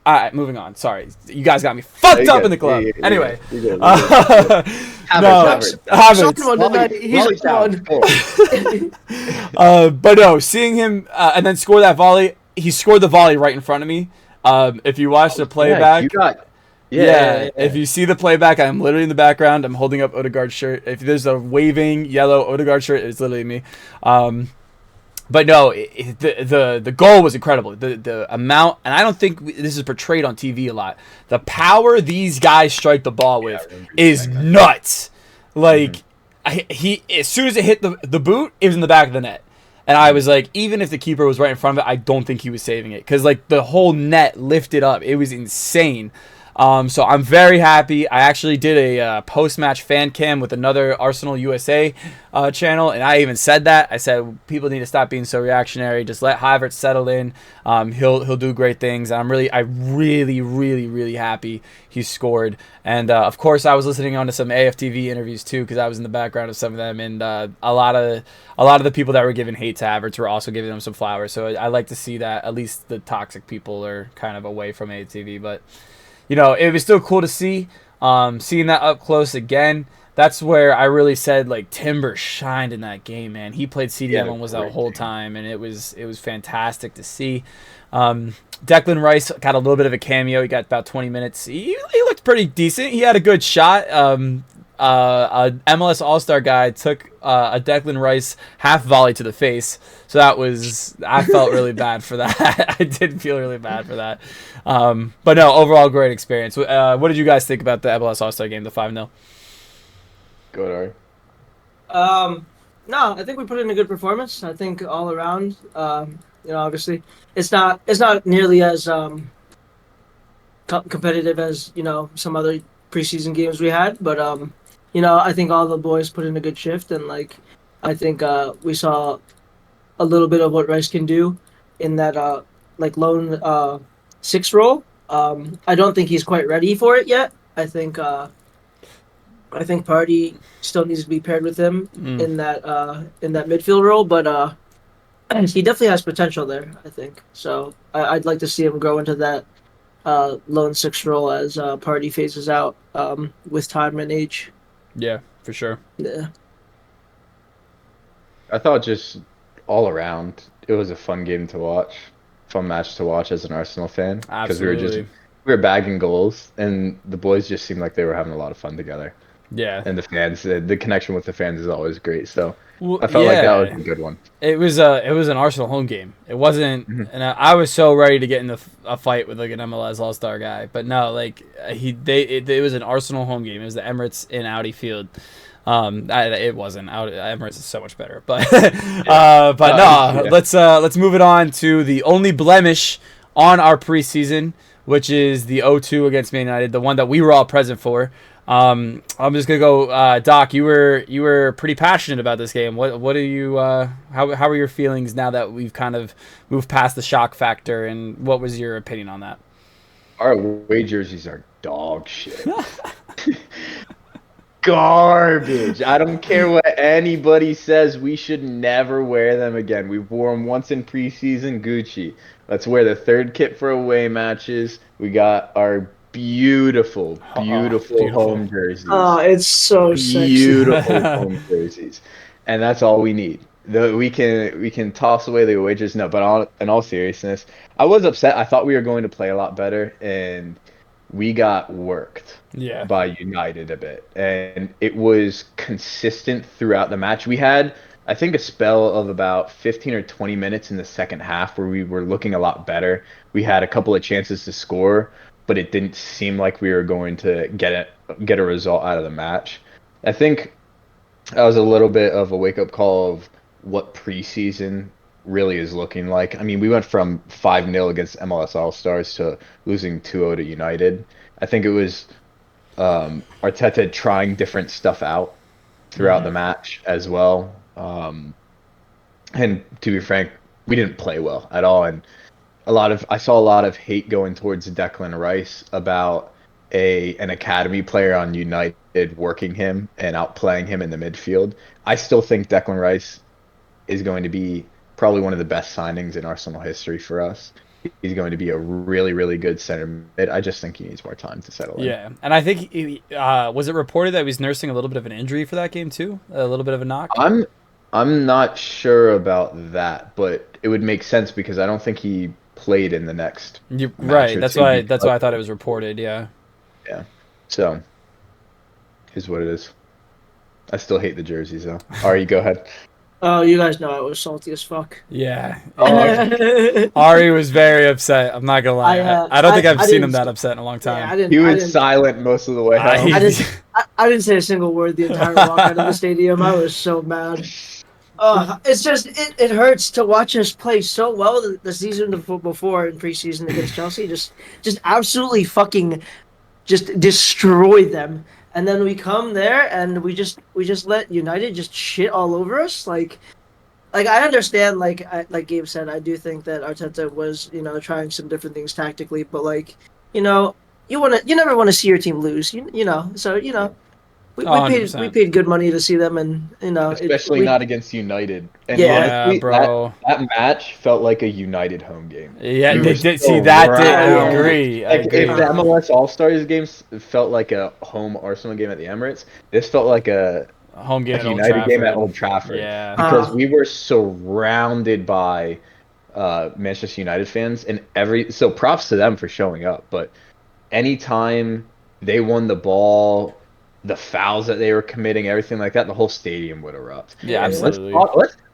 All right, moving on. Sorry. You guys got me fucked up in the club. Anyway. But no, seeing him and then score that volley, he scored the volley right in front of me. If you watch the playback, if you see the playback, I'm literally in the background. I'm holding up Odegaard's shirt. If there's a waving yellow Odegaard shirt, it's literally me. But no, the goal was incredible. The amount, and I don't think this is portrayed on TV a lot. The power these guys strike the ball with is nuts. He as soon as it hit the boot, it was in the back of the net. And I was like, even if the keeper was right in front of it, I don't think he was saving it. Because, the whole net lifted up. It was insane. So I'm very happy. I actually did a post-match fan cam with another Arsenal USA channel, and I even said that. I said people need to stop being so reactionary. Just let Havertz settle in. He'll do great things. I'm really happy he scored. And of course, I was listening on to some AFTV interviews too, because I was in the background of some of them, and a lot of the people that were giving hate to Havertz were also giving them some flowers. So I like to see that at least the toxic people are kind of away from AFTV, but. It was still cool to see. Seeing that up close again, that's where I really said, like, Timber shined in that game, man. He played CDM almost that whole time, and it was fantastic to see. Declan Rice got a little bit of a cameo. He got about 20 minutes. He looked pretty decent. He had a good shot. A MLS All-Star guy took a Declan Rice half volley to the face. So I felt really bad for that. I did feel really bad for that. But no, overall great experience. What did you guys think about the MLS All-Star game, the 5-0? Go ahead, Ari. No, I think we put in a good performance. I think all around, obviously it's not nearly as competitive as, some other preseason games we had, but I think all the boys put in a good shift, and I think we saw a little bit of what Rice can do in that lone 6 role. I don't think he's quite ready for it yet. I think Party still needs to be paired with him in that midfield role, but he definitely has potential there, I think. So I'd like to see him grow into that lone 6 role as Party phases out with time and age. Yeah, for sure. Yeah. I thought just all around, it was a fun game to watch, fun match to watch as an Arsenal fan. Because we were bagging goals, and the boys just seemed like they were having a lot of fun together. Yeah. And the fans, the connection with the fans is always great. So I felt like that was a good one. It was an Arsenal home game. It wasn't, and I was so ready to get in a fight with like an MLS All-Star guy, but no, it was an Arsenal home game. It was the Emirates in Audi Field. It wasn't. Emirates is so much better, but let's move it on to the only blemish on our preseason, which is the 0-2 against Man United, the one that we were all present for. I'm just gonna go, Doc. You were pretty passionate about this game. What are you? How are your feelings now that we've kind of moved past the shock factor? And what was your opinion on that? Our away jerseys are dog shit. Garbage. I don't care what anybody says. We should never wear them again. We wore them once in preseason. Gucci. Let's wear the 3rd kit for away matches. We got our beautiful home jerseys. Oh, it's so sexy. Beautiful home jerseys, and that's all we need. We can toss away the away jerseys. No, but in all seriousness, I was upset. I thought we were going to play a lot better, and we got worked by United a bit, and it was consistent throughout the match. We had, I think, a spell of about 15 or 20 minutes in the second half where we were looking a lot better. We had a couple of chances to score, but it didn't seem like we were going to get a result out of the match. I think that was a little bit of a wake-up call of what preseason really is looking like. I mean, we went from 5-0 against MLS All-Stars to losing 2-0 to United. I think it was Arteta trying different stuff out throughout the match as well. And to be frank, we didn't play well at all. And I saw a lot of hate going towards Declan Rice about an academy player on United working him and outplaying him in the midfield. I still think Declan Rice is going to be probably one of the best signings in Arsenal history for us. He's going to be a really, really good center mid. I just think he needs more time to settle in. Yeah, and I think was it reported that he was nursing a little bit of an injury for that game too? A little bit of a knock? I'm not sure about that, but it would make sense because I don't think he played in the next right. That's why I thought it was reported. Yeah. Yeah. So, is what it is. I still hate the jerseys though. Ari, go ahead. Oh, you guys know I was salty as fuck. Yeah. Ari was very upset. I'm not gonna lie. I don't think I've seen him that upset in a long time. Yeah, he was silent most of the way home. I didn't say a single word the entire walk out of the stadium. I was so mad. It's just it hurts to watch us play so well the season before in preseason against Chelsea. Just absolutely fucking just destroy them. And then we come there and we just let United just shit all over us. Like I understand, like Gabe said, I do think that Arteta was, trying some different things tactically, but you never want to see your team lose, so we paid 100%. good money to see them, and especially not against United. And Yeah, honestly, bro. that match felt like a United home game. Yeah, We they were did so see that. I round. agree. I Like agree. if the MLS All Stars games felt like a home Arsenal game at the Emirates, this felt like a Home game at Old United game at Trafford. Old Trafford. Yeah. Because we were surrounded by Manchester United fans, and so props to them for showing up. But anytime they won the ball, the fouls that they were committing, everything like that, the whole stadium would erupt. Yeah, And absolutely.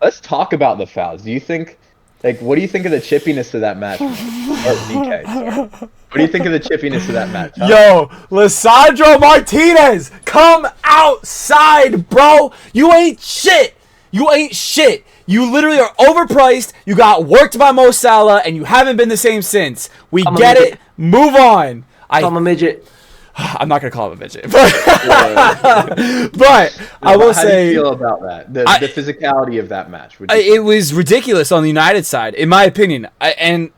Let's talk about the fouls. Do you think, what do you think of the chippiness of that match? Or DK, sorry. What do you think of the chippiness of that match? Huh? Yo, Lisandro Martinez, come outside, bro. You ain't shit. You ain't shit. You literally are overpriced. You got worked by Mo Salah, and you haven't been the same since. We get it. Move on. I'm a midget. I'm not gonna call him a midget, but I will say. How do you feel about that? The physicality of that match. It was ridiculous on the United side, in my opinion. And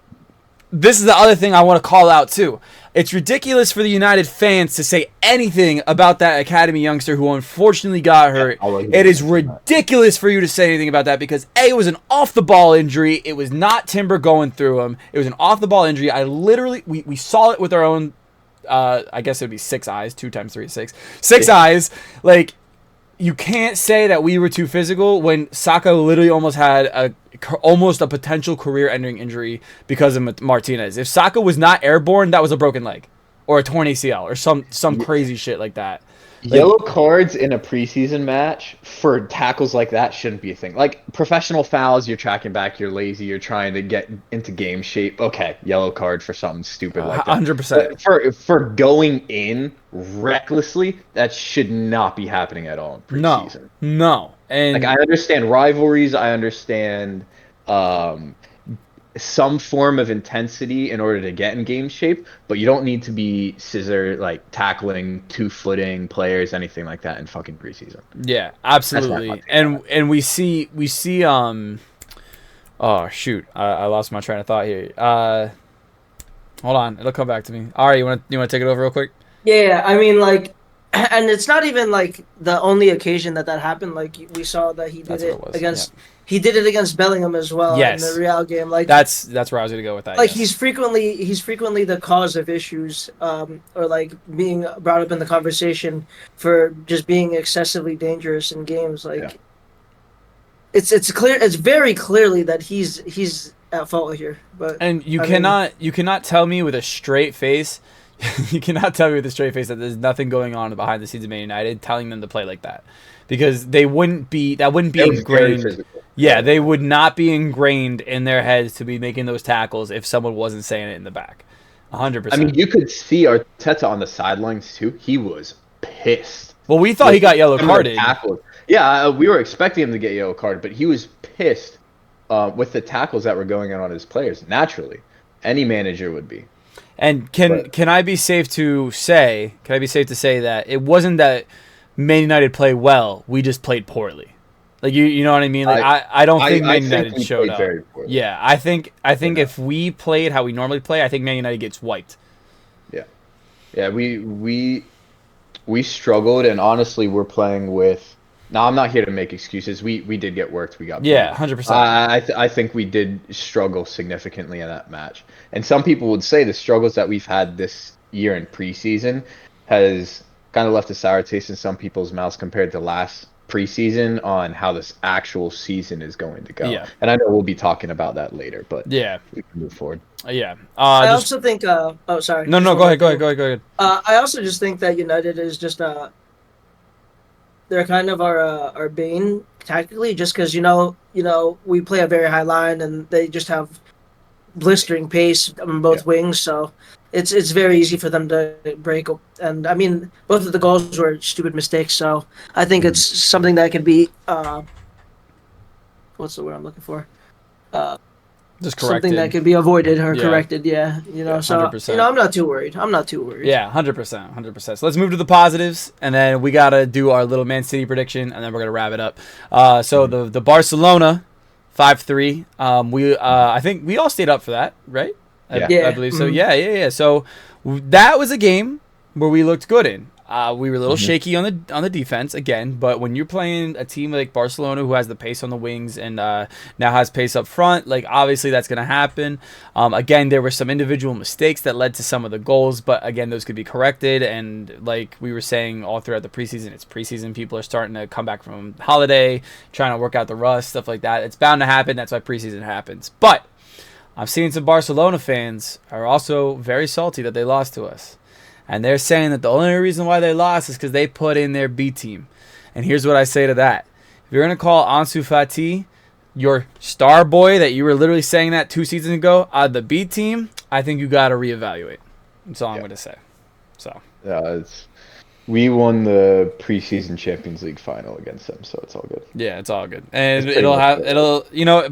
this is the other thing I want to call out too. It's ridiculous for the United fans to say anything about that academy youngster who unfortunately got hurt. It is ridiculous for you to say anything about that because A, it was an off-the-ball injury. It was not Timber going through him. It was an off-the-ball injury. We saw it with our own, I guess it would be 6 eyes. 2 times 3 is 6. 6 eyes. Like, you can't say that we were too physical when Saka literally almost had a potential career-ending injury because of Martinez. If Saka was not airborne, that was a broken leg or a torn ACL or some crazy shit like that. Yellow cards in a preseason match for tackles like that shouldn't be a thing. Like professional fouls, you're tracking back, you're lazy, you're trying to get into game shape. Okay, yellow card for something stupid like that. 100%. But for going in recklessly, that should not be happening at all in preseason. No. And like I understand rivalries, I understand some form of intensity in order to get in game shape, but you don't need to be tackling 2-footing players, anything like that in fucking preseason. Yeah, absolutely. And we see oh shoot, I lost my train of thought here. Hold on, it'll come back to me. All right, you want to take it over real quick? Yeah, I mean and it's not even the only occasion that happened. Like we saw that he did it against. Yeah. He did it against Bellingham as well in the Real game. Like that's where I was gonna go with that. Like he's frequently the cause of issues, or being brought up in the conversation for just being excessively dangerous in games. It's clear. It's very clearly that he's at fault here. But you cannot tell me with a straight face. You cannot tell me with a straight face that there's nothing going on behind the scenes of Man United telling them to play like that, because that wouldn't be ingrained. Yeah, they would not be ingrained in their heads to be making those tackles if someone wasn't saying it in the back. 100%. I mean, you could see Arteta on the sidelines too. He was pissed. Well, we thought he got yellow carded. Yeah, we were expecting him to get yellow carded, but he was pissed with the tackles that were going on his players. Naturally, any manager would be. And can I be safe to say that it wasn't that Man United played well, we just played poorly. Like you know what I mean? Like I don't think Man United showed up. Yeah, I think if we played how we normally play, I think Man United gets wiped. Yeah, we struggled, and honestly, we're playing with. Now, I'm not here to make excuses. We did get worked. We got 100%. I think we did struggle significantly in that match. And some people would say the struggles that we've had this year in preseason has kind of left a sour taste in some people's mouths compared to last preseason on how this actual season is going to go. Yeah. And I know we'll be talking about that later, but we can move forward. Yeah. I also think. Oh, sorry. No. Go ahead. I also just think that United is just they're kind of our bane tactically, just because we play a very high line and they just have blistering pace on both wings, so it's very easy for them to break. And I mean, both of the goals were stupid mistakes, so I think it's something that could be what's the word I'm looking for? Just something corrected. that could be avoided or Yeah. corrected. Yeah, so 100%. I'm not too worried. I'm not too worried. Yeah, 100%, 100%. So let's move to the positives, and then we gotta do our little Man City prediction, and then we're gonna wrap it up. So the Barcelona 5-3. I think we all stayed up for that, right? Yeah. I believe so. Yeah. So that was a game where we looked good in. We were a little shaky on the defense again, but when you're playing a team like Barcelona who has the pace on the wings and now has pace up front, like obviously that's going to happen. Again, there were some individual mistakes that led to some of the goals, but again, those could be corrected. And like we were saying all throughout the preseason, it's preseason. People are starting to come back from holiday, trying to work out the rust, stuff like that. It's bound to happen. That's why preseason happens. But I'm seeing some Barcelona fans are also very salty that they lost to us. And they're saying that the only reason why they lost is because they put in their B team. And here's what I say to that. If you're going to call Ansu Fati your star boy that you were literally saying that 2 seasons ago out of the B team, I think you got to reevaluate. That's all I'm going to say. So we won the preseason Champions League final against them, so it's all good. Yeah, it's all good. And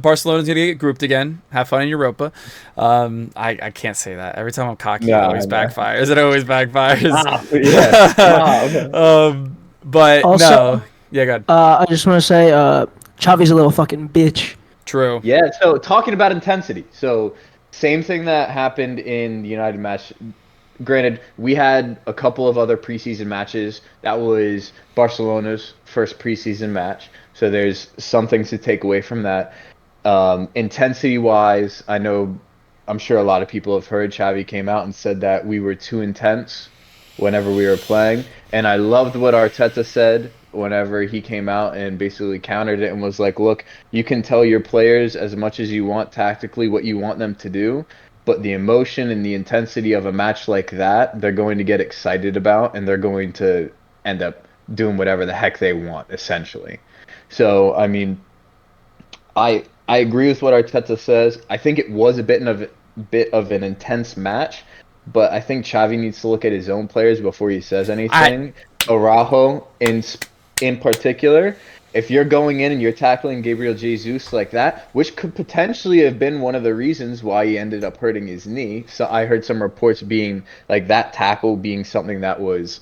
Barcelona's going to get grouped again. Have fun in Europa. I can't say that. Every time I'm cocky, it always backfires. It always backfires. But also, no. Yeah, go ahead. I just want to say Xavi's a little fucking bitch. True. Yeah, so talking about intensity. So same thing that happened in the United match. Granted, we had a couple of other preseason matches. That was Barcelona's first preseason match. So there's some things to take away from that. Intensity-wise, I'm sure a lot of people have heard Xavi came out and said that we were too intense whenever we were playing. And I loved what Arteta said whenever he came out and basically countered it and was like, look, you can tell your players as much as you want tactically what you want them to do. But the emotion and the intensity of a match like that, they're going to get excited about, and they're going to end up doing whatever the heck they want, essentially. So, I mean, I agree with what Arteta says. I think it was a bit of an intense match, but I think Xavi needs to look at his own players before he says anything. Araujo, in particular. If you're going in and you're tackling Gabriel Jesus like that, which could potentially have been one of the reasons why he ended up hurting his knee. So I heard some reports being like that tackle being something that was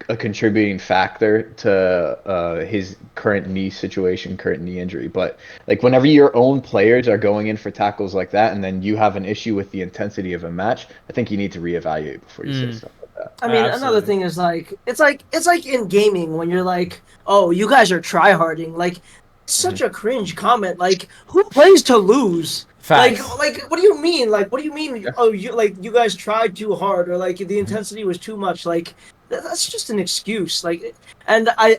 a contributing factor to his current knee situation, current knee injury. But like whenever your own players are going in for tackles like that, and then you have an issue with the intensity of a match, I think you need to reevaluate before you say stuff like that. I mean, another thing is it's like in gaming when you're like, oh, you guys are tryharding. Like, such a cringe comment. Like, who plays to lose? Facts. Like, what do you mean? Like, what do you mean? Oh, you guys tried too hard, or like the intensity was too much. Like, that's just an excuse. Like, and I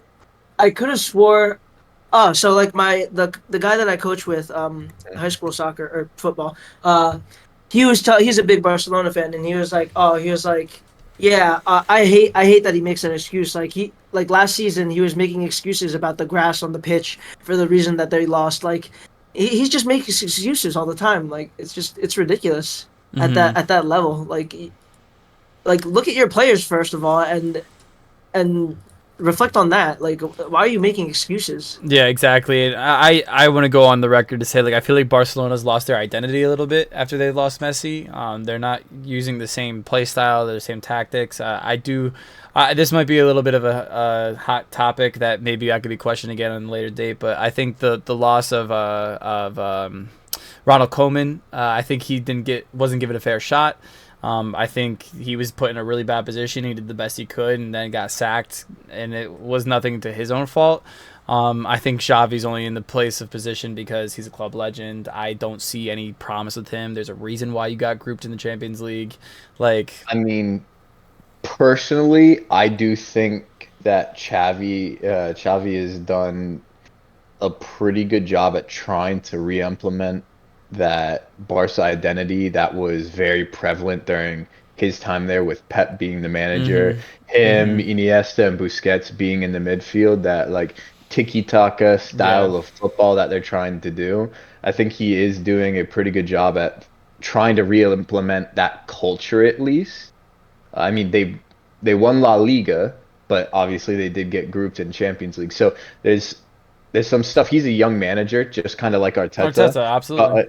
could have swore. Oh, so like the guy that I coach with, high school soccer or football, he's a big Barcelona fan, and he was like, yeah, I hate that he makes an excuse. Like last season, he was making excuses about the grass on the pitch for the reason that they lost. Like, he's just making excuses all the time. Like, it's ridiculous at that level. Like look at your players first of all, and reflect on that. Like, why are you making excuses? Yeah, exactly. And I want to go on the record to say, like, I feel like Barcelona's lost their identity a little bit after they lost Messi. They're not using the same play style, the same tactics. This might be a little bit of a hot topic that maybe I could be questioned again on a later date, but I think the loss of Ronald Koeman, I think he wasn't given a fair shot. I think he was put in a really bad position. He did the best he could and then got sacked, and it was nothing to his own fault. I think Xavi's only in the place of position because he's a club legend. I don't see any promise with him. There's a reason why you got grouped in the Champions League. Like, I mean, personally, I do think that Xavi has done a pretty good job at trying to re-implement that Barca identity that was very prevalent during his time there, with Pep being the manager, Iniesta and Busquets being in the midfield, that like tiki-taka style of football that they're trying to do. I think he is doing a pretty good job at trying to re-implement that culture at least. I mean, they won La Liga, but obviously they did get grouped in Champions League. So there's some stuff. He's a young manager, just kind of like Arteta. Absolutely.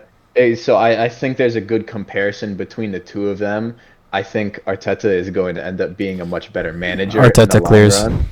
So I think there's a good comparison between the two of them. I think Arteta is going to end up being a much better manager in the Arteta long clears. run.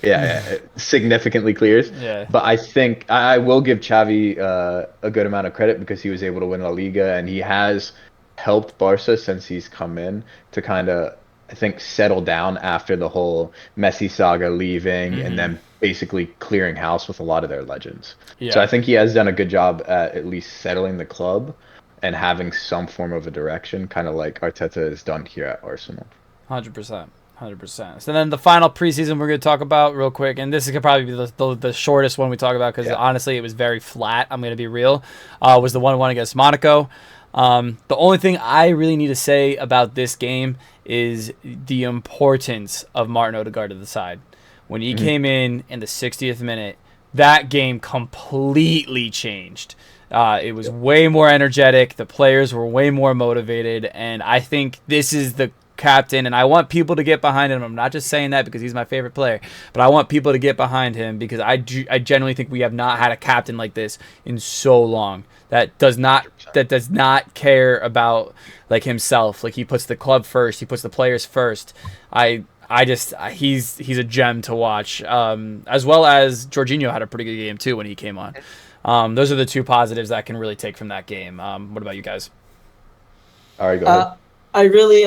Yeah, it significantly clears. Yeah. But I think I will give Xavi a good amount of credit because he was able to win La Liga and he has helped Barca since he's come in to kind of, I think, settle down after the whole Messi saga leaving and then basically clearing house with a lot of their legends. So I Yeah. think he has done a good job at least settling the club and having some form of a direction, kind of like Arteta has done here at Arsenal. 100%. 100%. So then the final preseason we're going to talk about real quick, and this is going to probably be the shortest one we talk about because Yeah. honestly it was very flat. I'm going to be real. Was the 1-1 against Monaco. The only thing I really need to say about this game is the importance of Martin Odegaard to the side. When he came in the 60th minute, that game completely changed. It was way more energetic. The players were way more motivated, and I think this is the captain, and I want people to get behind him. I'm not just saying that because he's my favorite player, but I want people to get behind him because I genuinely think we have not had a captain like this in so long that does not care about like himself. Like he puts the club first, he puts the players first. He's a gem to watch. As well as Jorginho had a pretty good game too when he came on. Those are the two positives that I can really take from that game. What about you guys? All right, go ahead. I really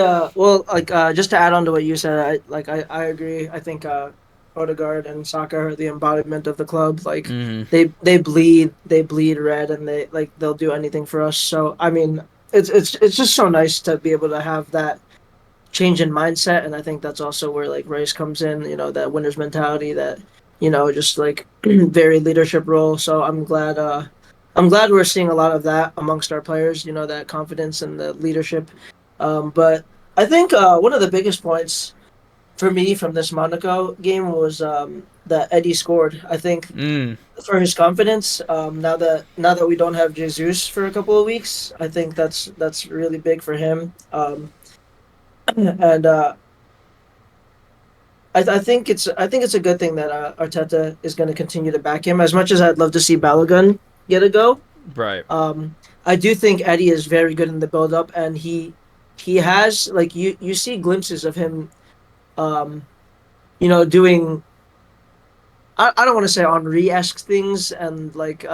just to add on to what you said, I agree. I think Odegaard and Saka are the embodiment of the club. Like they bleed red, and they'll do anything for us. So I mean, it's just so nice to be able to have that change in mindset, and I think that's also where like Rice comes in. You know, that winner's mentality, that just like very leadership role. So I'm glad. I'm glad we're seeing a lot of that amongst our players. You know, that confidence and the leadership. But I think one of the biggest points for me from this Monaco game was that Eddie scored. I think for his confidence, now that we don't have Jesus for a couple of weeks, I think that's really big for him. And I think it's a good thing that Arteta is going to continue to back him. As much as I'd love to see Balogun get a go, Right. I do think Eddie is very good in the build up, and he has like you see glimpses of him, doing. I don't want to say Henri-esque things and like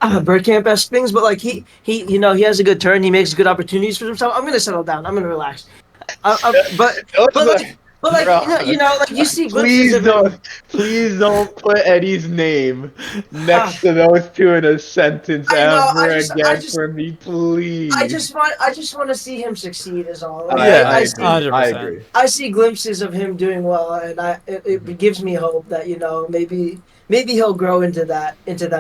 Bergkamp-esque things, but like he has a good turn. He makes good opportunities for himself. I'm gonna settle down. I'm gonna relax. But like like you see glimpses of him. Please don't put Eddie's name next to those two in a sentence I know, ever I again just- for me, please. I just want to see him succeed. Is all. Like, Yeah, I I see. agree. I 100%. agree. I see glimpses of him doing well, and it gives me hope that maybe he'll grow into that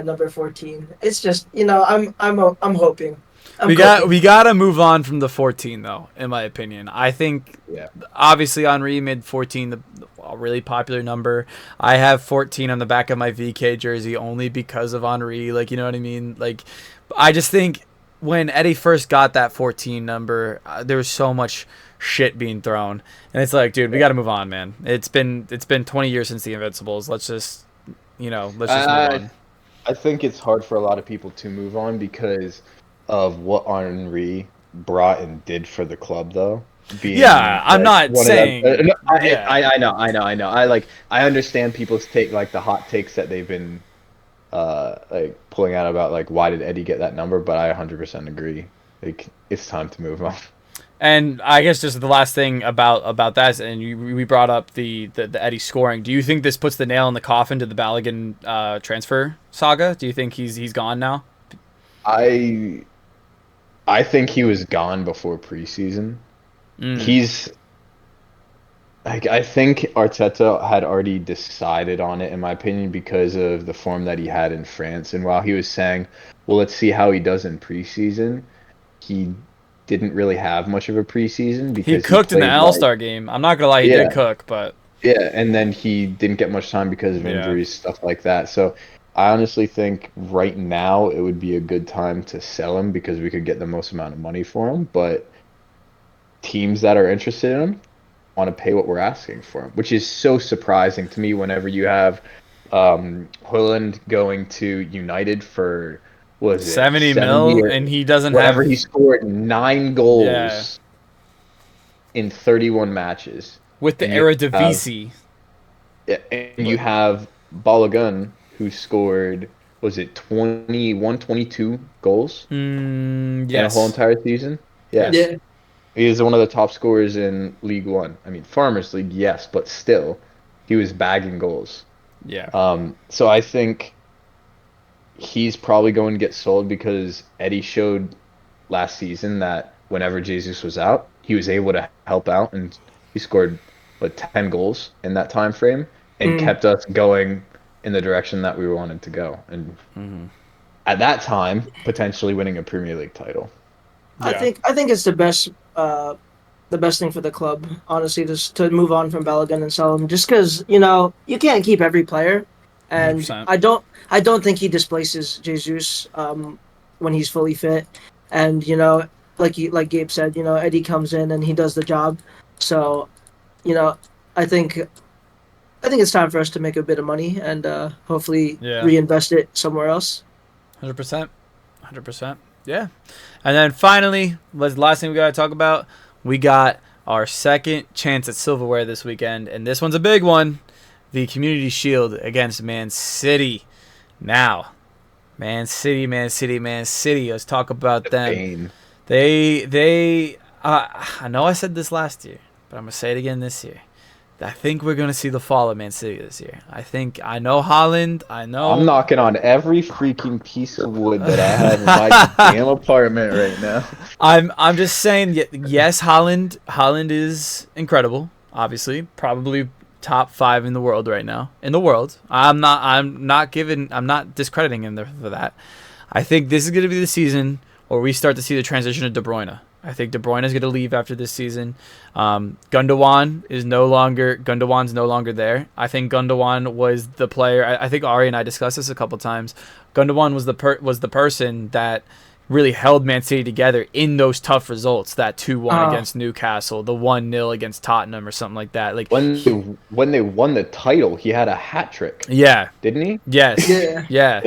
number 14. It's just I'm hoping. We got to move on from the 14 though, in my opinion. I think Yeah. obviously Henri made 14 a really popular number. I have 14 on the back of my VK jersey only because of Henri. Like, you know what I mean? Like, I just think when Eddie first got that 14 number, there was so much shit being thrown, and it's like, dude, we got to move on, man. It's been 20 years since the Invincibles. Let's just move on. I think it's hard for a lot of people to move on because of what Henri brought and did for the club, though. Yeah, I'm not saying. I know. I understand people's take, like the hot takes that they've been like pulling out about like why did Eddie get that number, but I 100% agree. Like it's time to move on. And I guess just the last thing about that, and we brought up the Eddie scoring. Do you think this puts the nail in the coffin to the Balogun transfer saga? Do you think he's gone now? I think he was gone before preseason. He's like, I think Arteta had already decided on it, in my opinion, because of the form that he had in France. And while he was saying, well, let's see how he does in preseason, he didn't really have much of a preseason because he cooked in the played All-Star game. I'm not gonna lie, he did cook, but yeah, and then he didn't get much time because of injuries, stuff like that. So I honestly think right now it would be a good time to sell him because we could get the most amount of money for him. But teams that are interested in him want to pay what we're asking for him, which is so surprising to me whenever you have Højlund going to United for was it 70 70 mil, or and he doesn't whatever. have. He scored 9 Yeah, goals in 31 matches, with the and you have Eredivisie. and you have Balogun who scored, was it 21, 22 goals in a whole Yes. entire season? Yeah. Yes. Yeah. He is one of the top scorers in League One. I mean, Farmers League, yes, but still, he was bagging goals. Yeah. So I think he's probably going to get sold because Eddie showed last season that whenever Jesus was out, he was able to help out, and he scored 10 goals in that time frame and Mm. kept us going in the direction that we wanted to go. And at that time, potentially winning a Premier League title. I Yeah. think it's the best thing for the club, honestly, just to move on from Balogun and sell him. Just because you can't keep every player, and 100%. I don't think he displaces Jesus when he's fully fit, and like Gabe said, Eddie comes in and he does the job. So you know I think it's time for us to make a bit of money and hopefully Yeah. reinvest it somewhere else. 100%. 100%. Yeah. And then finally, what's the last thing we got to talk about? We got our second chance at silverware this weekend, and this one's a big one. The Community Shield against Man City. Now, Man City. Let's talk about them. Bane. I know I said this last year, but I'm going to say it again this year. I think we're going to see the fall of Man City this year. I know Holland. I'm knocking on every freaking piece of wood that I have in my damn apartment right now. I'm just saying, yes, Holland is incredible. Obviously, probably top 5 in the world right now. In the world, I'm not discrediting him for that. I think this is going to be the season where we start to see the transition of De Bruyne. I think De Bruyne is going to leave after this season. Gundogan's no longer there. I think Gundogan was the player. I think Ari and I discussed this a couple times. Gundogan was the person that really held Man City together in those tough results. That 2-1 against Newcastle, the 1-0 against Tottenham, or something like that. Like when they won the title, he had a hat trick. Yeah, didn't he? Yes. Yeah.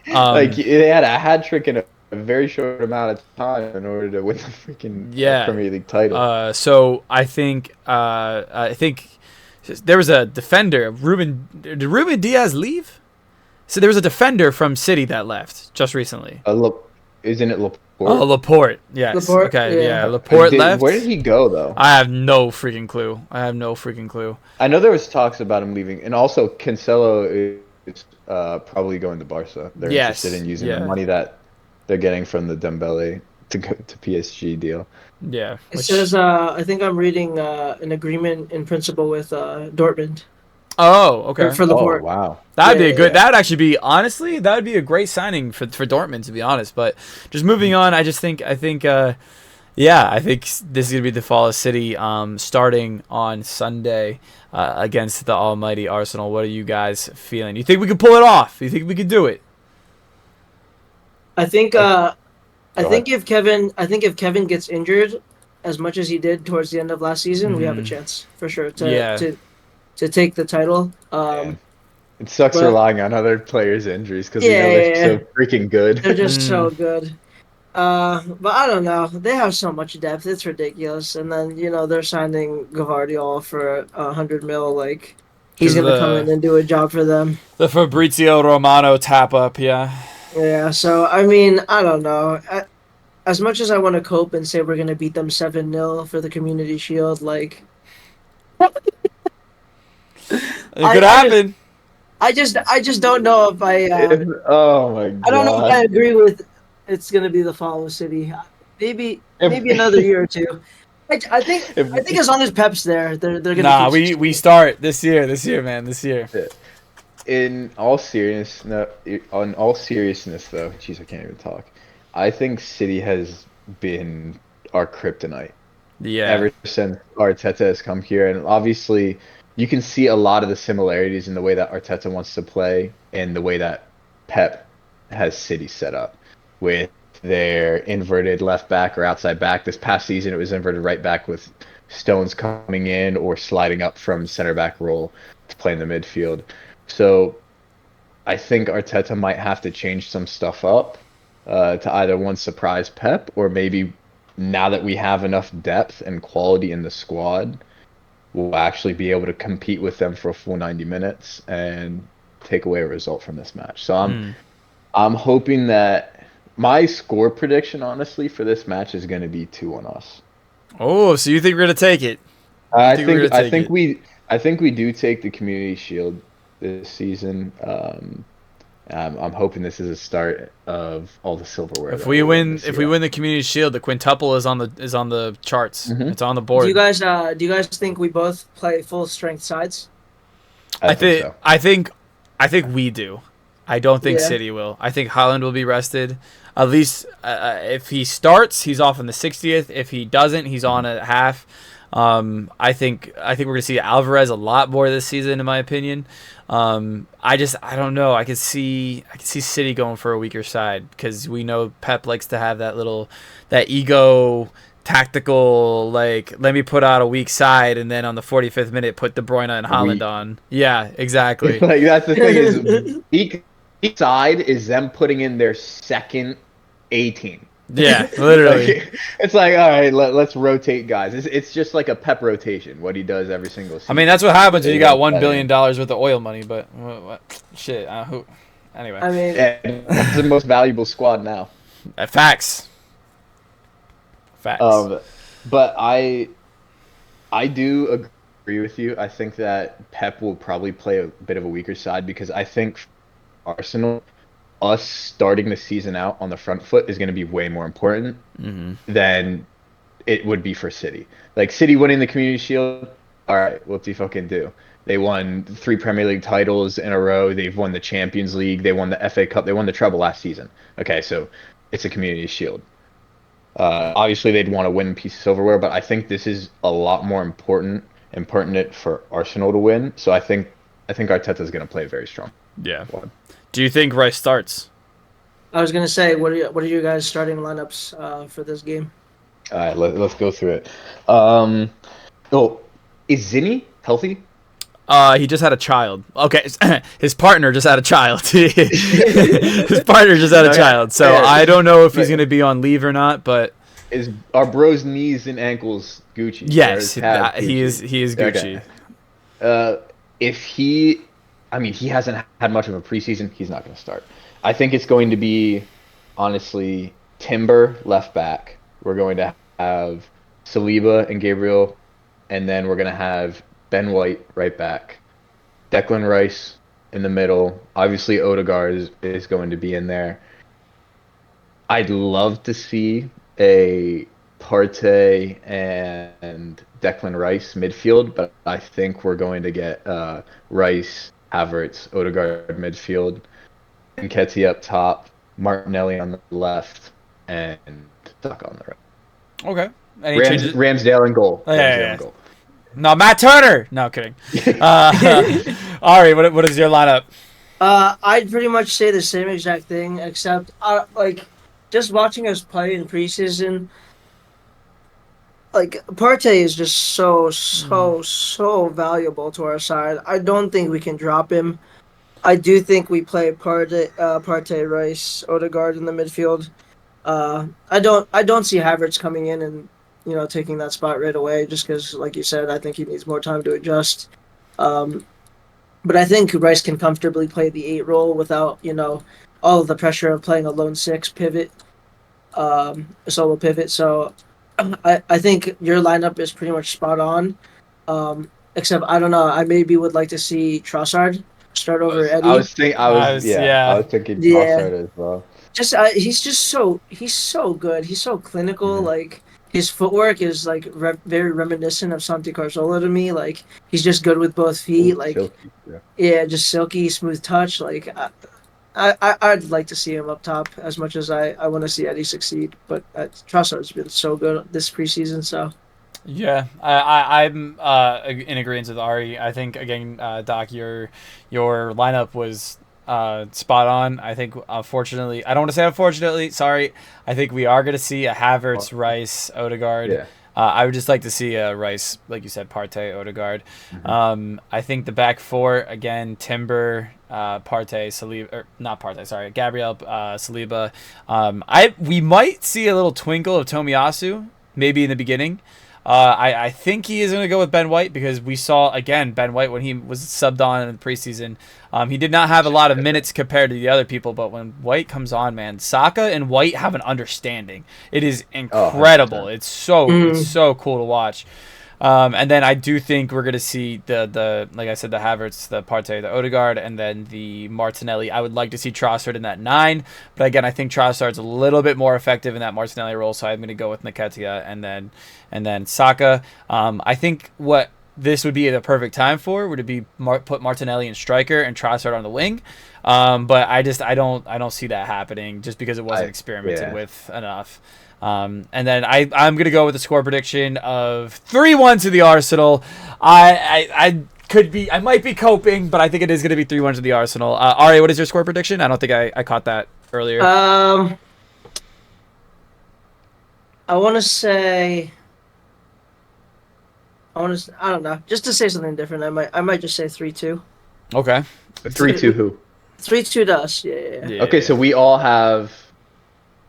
Like they had a hat trick in a very short amount of time in order to win the freaking Premier League title. So I think there was a defender. Did Ruben Diaz leave? So there was a defender from City that left just recently. Isn't it Laporte? Oh, Laporte. Yes. Laporte, Okay. yeah. Laporte left. Where did he go though? I have no freaking clue. I know there was talks about him leaving, and also Cancelo is probably going to Barca. They're interested in using the money that they're getting from the Dembele to go to PSG deal. Yeah. It says I think I'm reading an agreement in principle with Dortmund. Oh, okay. For Laporte. Oh, wow. That'd be a good. That would actually be, honestly, that would be a great signing for Dortmund, to be honest. But just moving on, I think this is gonna be the fall of City, starting on Sunday against the almighty Arsenal. What are you guys feeling? You think we could pull it off? You think we could do it? I think if Kevin gets injured as much as he did towards the end of last season, we have a chance for sure to take the title. It sucks relying on other players' injuries because they're so freaking good. They're just so good. But I don't know. They have so much depth. It's ridiculous. And then, they're signing Gavardiol for $100 million. Like, he's going to come in and do a job for them. The Fabrizio Romano tap-up, yeah. Yeah, so, I mean, I don't know. As much as I want to cope and say we're going to beat them 7-0 for the Community Shield, like... It could happen. I just don't know if I... oh, my God. I don't know if I agree with it's going to be the fall of City. Maybe another year or two. I think as long as Pep's there, they're going to. Nah, we start this year, man, this year. In all seriousness, though, jeez, I can't even talk. I think City has been our kryptonite. Yeah. Ever since Arteta has come here, and obviously, you can see a lot of the similarities in the way that Arteta wants to play and the way that Pep has City set up. With their inverted left back or outside back. This past season, it was inverted right back with Stones coming in or sliding up from center back role to play in the midfield. So I think Arteta might have to change some stuff up to either one surprise Pep or maybe now that we have enough depth and quality in the squad, we'll actually be able to compete with them for a full 90 minutes and take away a result from this match. So I'm hoping that my score prediction, honestly, for this match is going to be 2 on us. Oh, so you think we're gonna take it? I think we do take the Community Shield this season. I'm hoping this is a start of all the silverware. If we win the Community Shield, the quintuple is on the charts. Mm-hmm. It's on the board. Do you guys think we both play full strength sides? I think so. I think we do. I don't think City will. I think Haaland will be rested. At least if he starts, he's off in the 60th. If he doesn't, he's on at half. I think we're gonna see Alvarez a lot more this season, in my opinion. I don't know. I could see City going for a weaker side because we know Pep likes to have that ego tactical, like, let me put out a weak side and then on the 45th minute put De Bruyne and Haaland on. Yeah, exactly. Like, that's the thing is weak side is them putting in their second A team. Yeah, literally. It's like, all right, let's rotate guys. It's just like a Pep rotation, what he does every single season. I mean, that's what happens when you got $1 billion worth of oil money, but shit. Anyway. I mean, it's the most valuable squad now. Facts. But I do agree with you. I think that Pep will probably play a bit of a weaker side because I think Arsenal, us starting the season out on the front foot is going to be way more important than it would be for City. Like, City winning the Community Shield, all right, what do you fucking do? They won 3 Premier League titles in a row. They've won the Champions League. They won the FA Cup. They won the treble last season. Okay, so it's a Community Shield. Obviously, they'd want to win a piece of silverware, but I think this is a lot more important and pertinent for Arsenal to win. So I think Arteta's going to play very strong. Yeah. Do you think Rice starts? I was gonna say, what are your guys' starting lineups for this game? All right, let's go through it. Is Zinni healthy? He just had a child. Okay, his partner just had a child. His partner just had a child. So I don't know if he's going to be on leave or not, but are bro's knees and ankles Gucci? Yes, he is Gucci. Okay. He hasn't had much of a preseason. He's not going to start. I think it's going to be, honestly, Timber left back. We're going to have Saliba and Gabriel, and then we're going to have Ben White right back. Declan Rice in the middle. Obviously, Odegaard is going to be in there. I'd love to see a Partey and Declan Rice midfield, but I think we're going to get Rice, Havertz, Odegaard midfield, and Nketiah up top, Martinelli on the left, and Saka on the right. Okay. Any changes? Ramsdale in goal. Yeah. Goal. No, Matt Turner. No, kidding. Ari, what is your lineup? I'd pretty much say the same exact thing, except just watching us play in preseason. Like, Partey is just so valuable to our side. I don't think we can drop him. I do think we play Partey, Rice, Odegaard in the midfield. I don't see Havertz coming in and taking that spot right away, just because, like you said, I think he needs more time to adjust. But I think Rice can comfortably play the 8 role without all of the pressure of playing a lone 6 pivot, a solo pivot. So I think your lineup is pretty much spot on. Except I don't know. I maybe would like to see Trossard start over Eddie. I was thinking Trossard as well. He's so good. He's so clinical. Mm-hmm. Like, his footwork is very reminiscent of Santi Cazorla to me. Like, he's just good with both feet. Like, silky, just silky, smooth touch. Like, I'd like to see him up top as much as I want to see Eddie succeed. But Trossard's been so good this preseason. So. Yeah, I'm in agreement with Ari. I think, again, Doc, your lineup was spot on. I think, unfortunately, I don't want to say unfortunately, sorry. I think we are going to see a Havertz, Rice, Odegaard. Yeah. I would just like to see a Rice, like you said, Partey, Odegaard. Mm-hmm. I think the back 4, again, Timber, Partey, Saliba, or not Partey, sorry, Gabriel, Saliba. We might see a little twinkle of Tomiyasu maybe in the beginning. I think he is going to go with Ben White because we saw, again, Ben White when he was subbed on in the preseason. He did not have a lot of minutes compared to the other people, but when White comes on, man, Saka and White have an understanding. It is incredible. It's so cool to watch. And then I do think we're going to see the like I said, the Havertz, the Partey, the Odegaard, and then the Martinelli. I would like to see Trossard in that 9, but again, I think Trossard's a little bit more effective in that Martinelli role, so I'm going to go with Nketiah and then Saka. I think what this would be the perfect time for would it be put Martinelli in striker and Trossard on the wing. But I don't see that happening just because it wasn't experimented with enough. And then I'm going to go with the score prediction of 3-1 to the Arsenal. I might be coping, but I think it is going to be 3-1 to the Arsenal. Ari, what is your score prediction? I don't think I caught that earlier. I want to say... I don't know. Just to say something different, I might just say 3-2. Okay. 3-2 who? 3-2 to us. Yeah. Okay, so we all have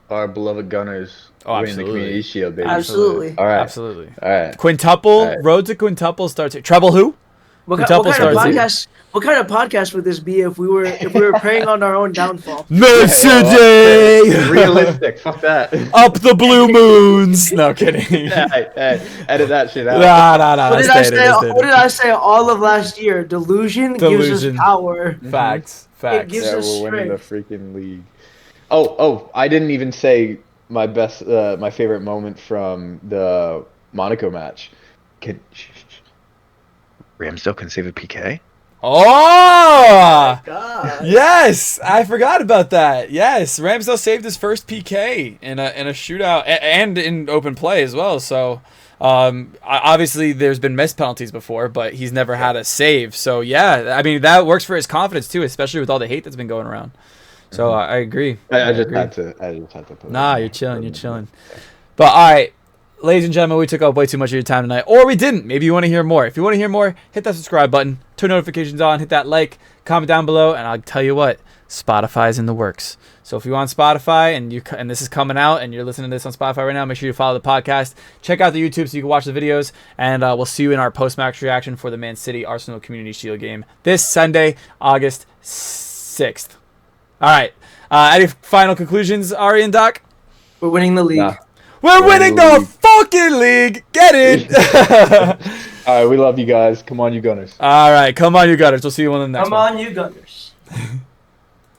our beloved Gunners winning the absolutely. Community Shield, baby. Absolutely. All right. Absolutely. All right. Quintuple. All right. Road to quintuple starts. Treble who? What kind of podcast would this be if we were preying on our own downfall? Yesterday. Realistic. Fuck that. Up the blue moons. No kidding. Hey, edit that shit out. Nah. What did I say all of last year? Delusion gives us power. Facts. It gives us we're winning the strength. freaking league. Oh, I didn't even say my favorite moment from the Monaco match. Ramsdale can save a PK? Oh! God. Yes! I forgot about that. Yes, Ramsdale saved his first PK in a shootout and in open play as well. So, obviously there's been missed penalties before, but he's never had a save. So, yeah, I mean, that works for his confidence too, especially with all the hate that's been going around. So, I agree. I just had to put Nah, you're chilling. But, all right. Ladies and gentlemen, we took up way too much of your time tonight. Or we didn't. Maybe you want to hear more. If you want to hear more, hit that subscribe button. Turn notifications on. Hit that like. Comment down below. And I'll tell you what. Spotify's in the works. So if you're on Spotify and this is coming out and you're listening to this on Spotify right now, make sure you follow the podcast. Check out the YouTube so you can watch the videos. And we'll see you in our post-match reaction for the Man City Arsenal Community Shield game this Sunday, August 6th. All right. Any final conclusions, Ari and Doc? We're winning the league. Nah. We're winning the fucking league. Get it? All right, we love you guys. Come on, you Gunners. All right, come on, you Gunners. We'll see you on the next one. Come on, you Gunners.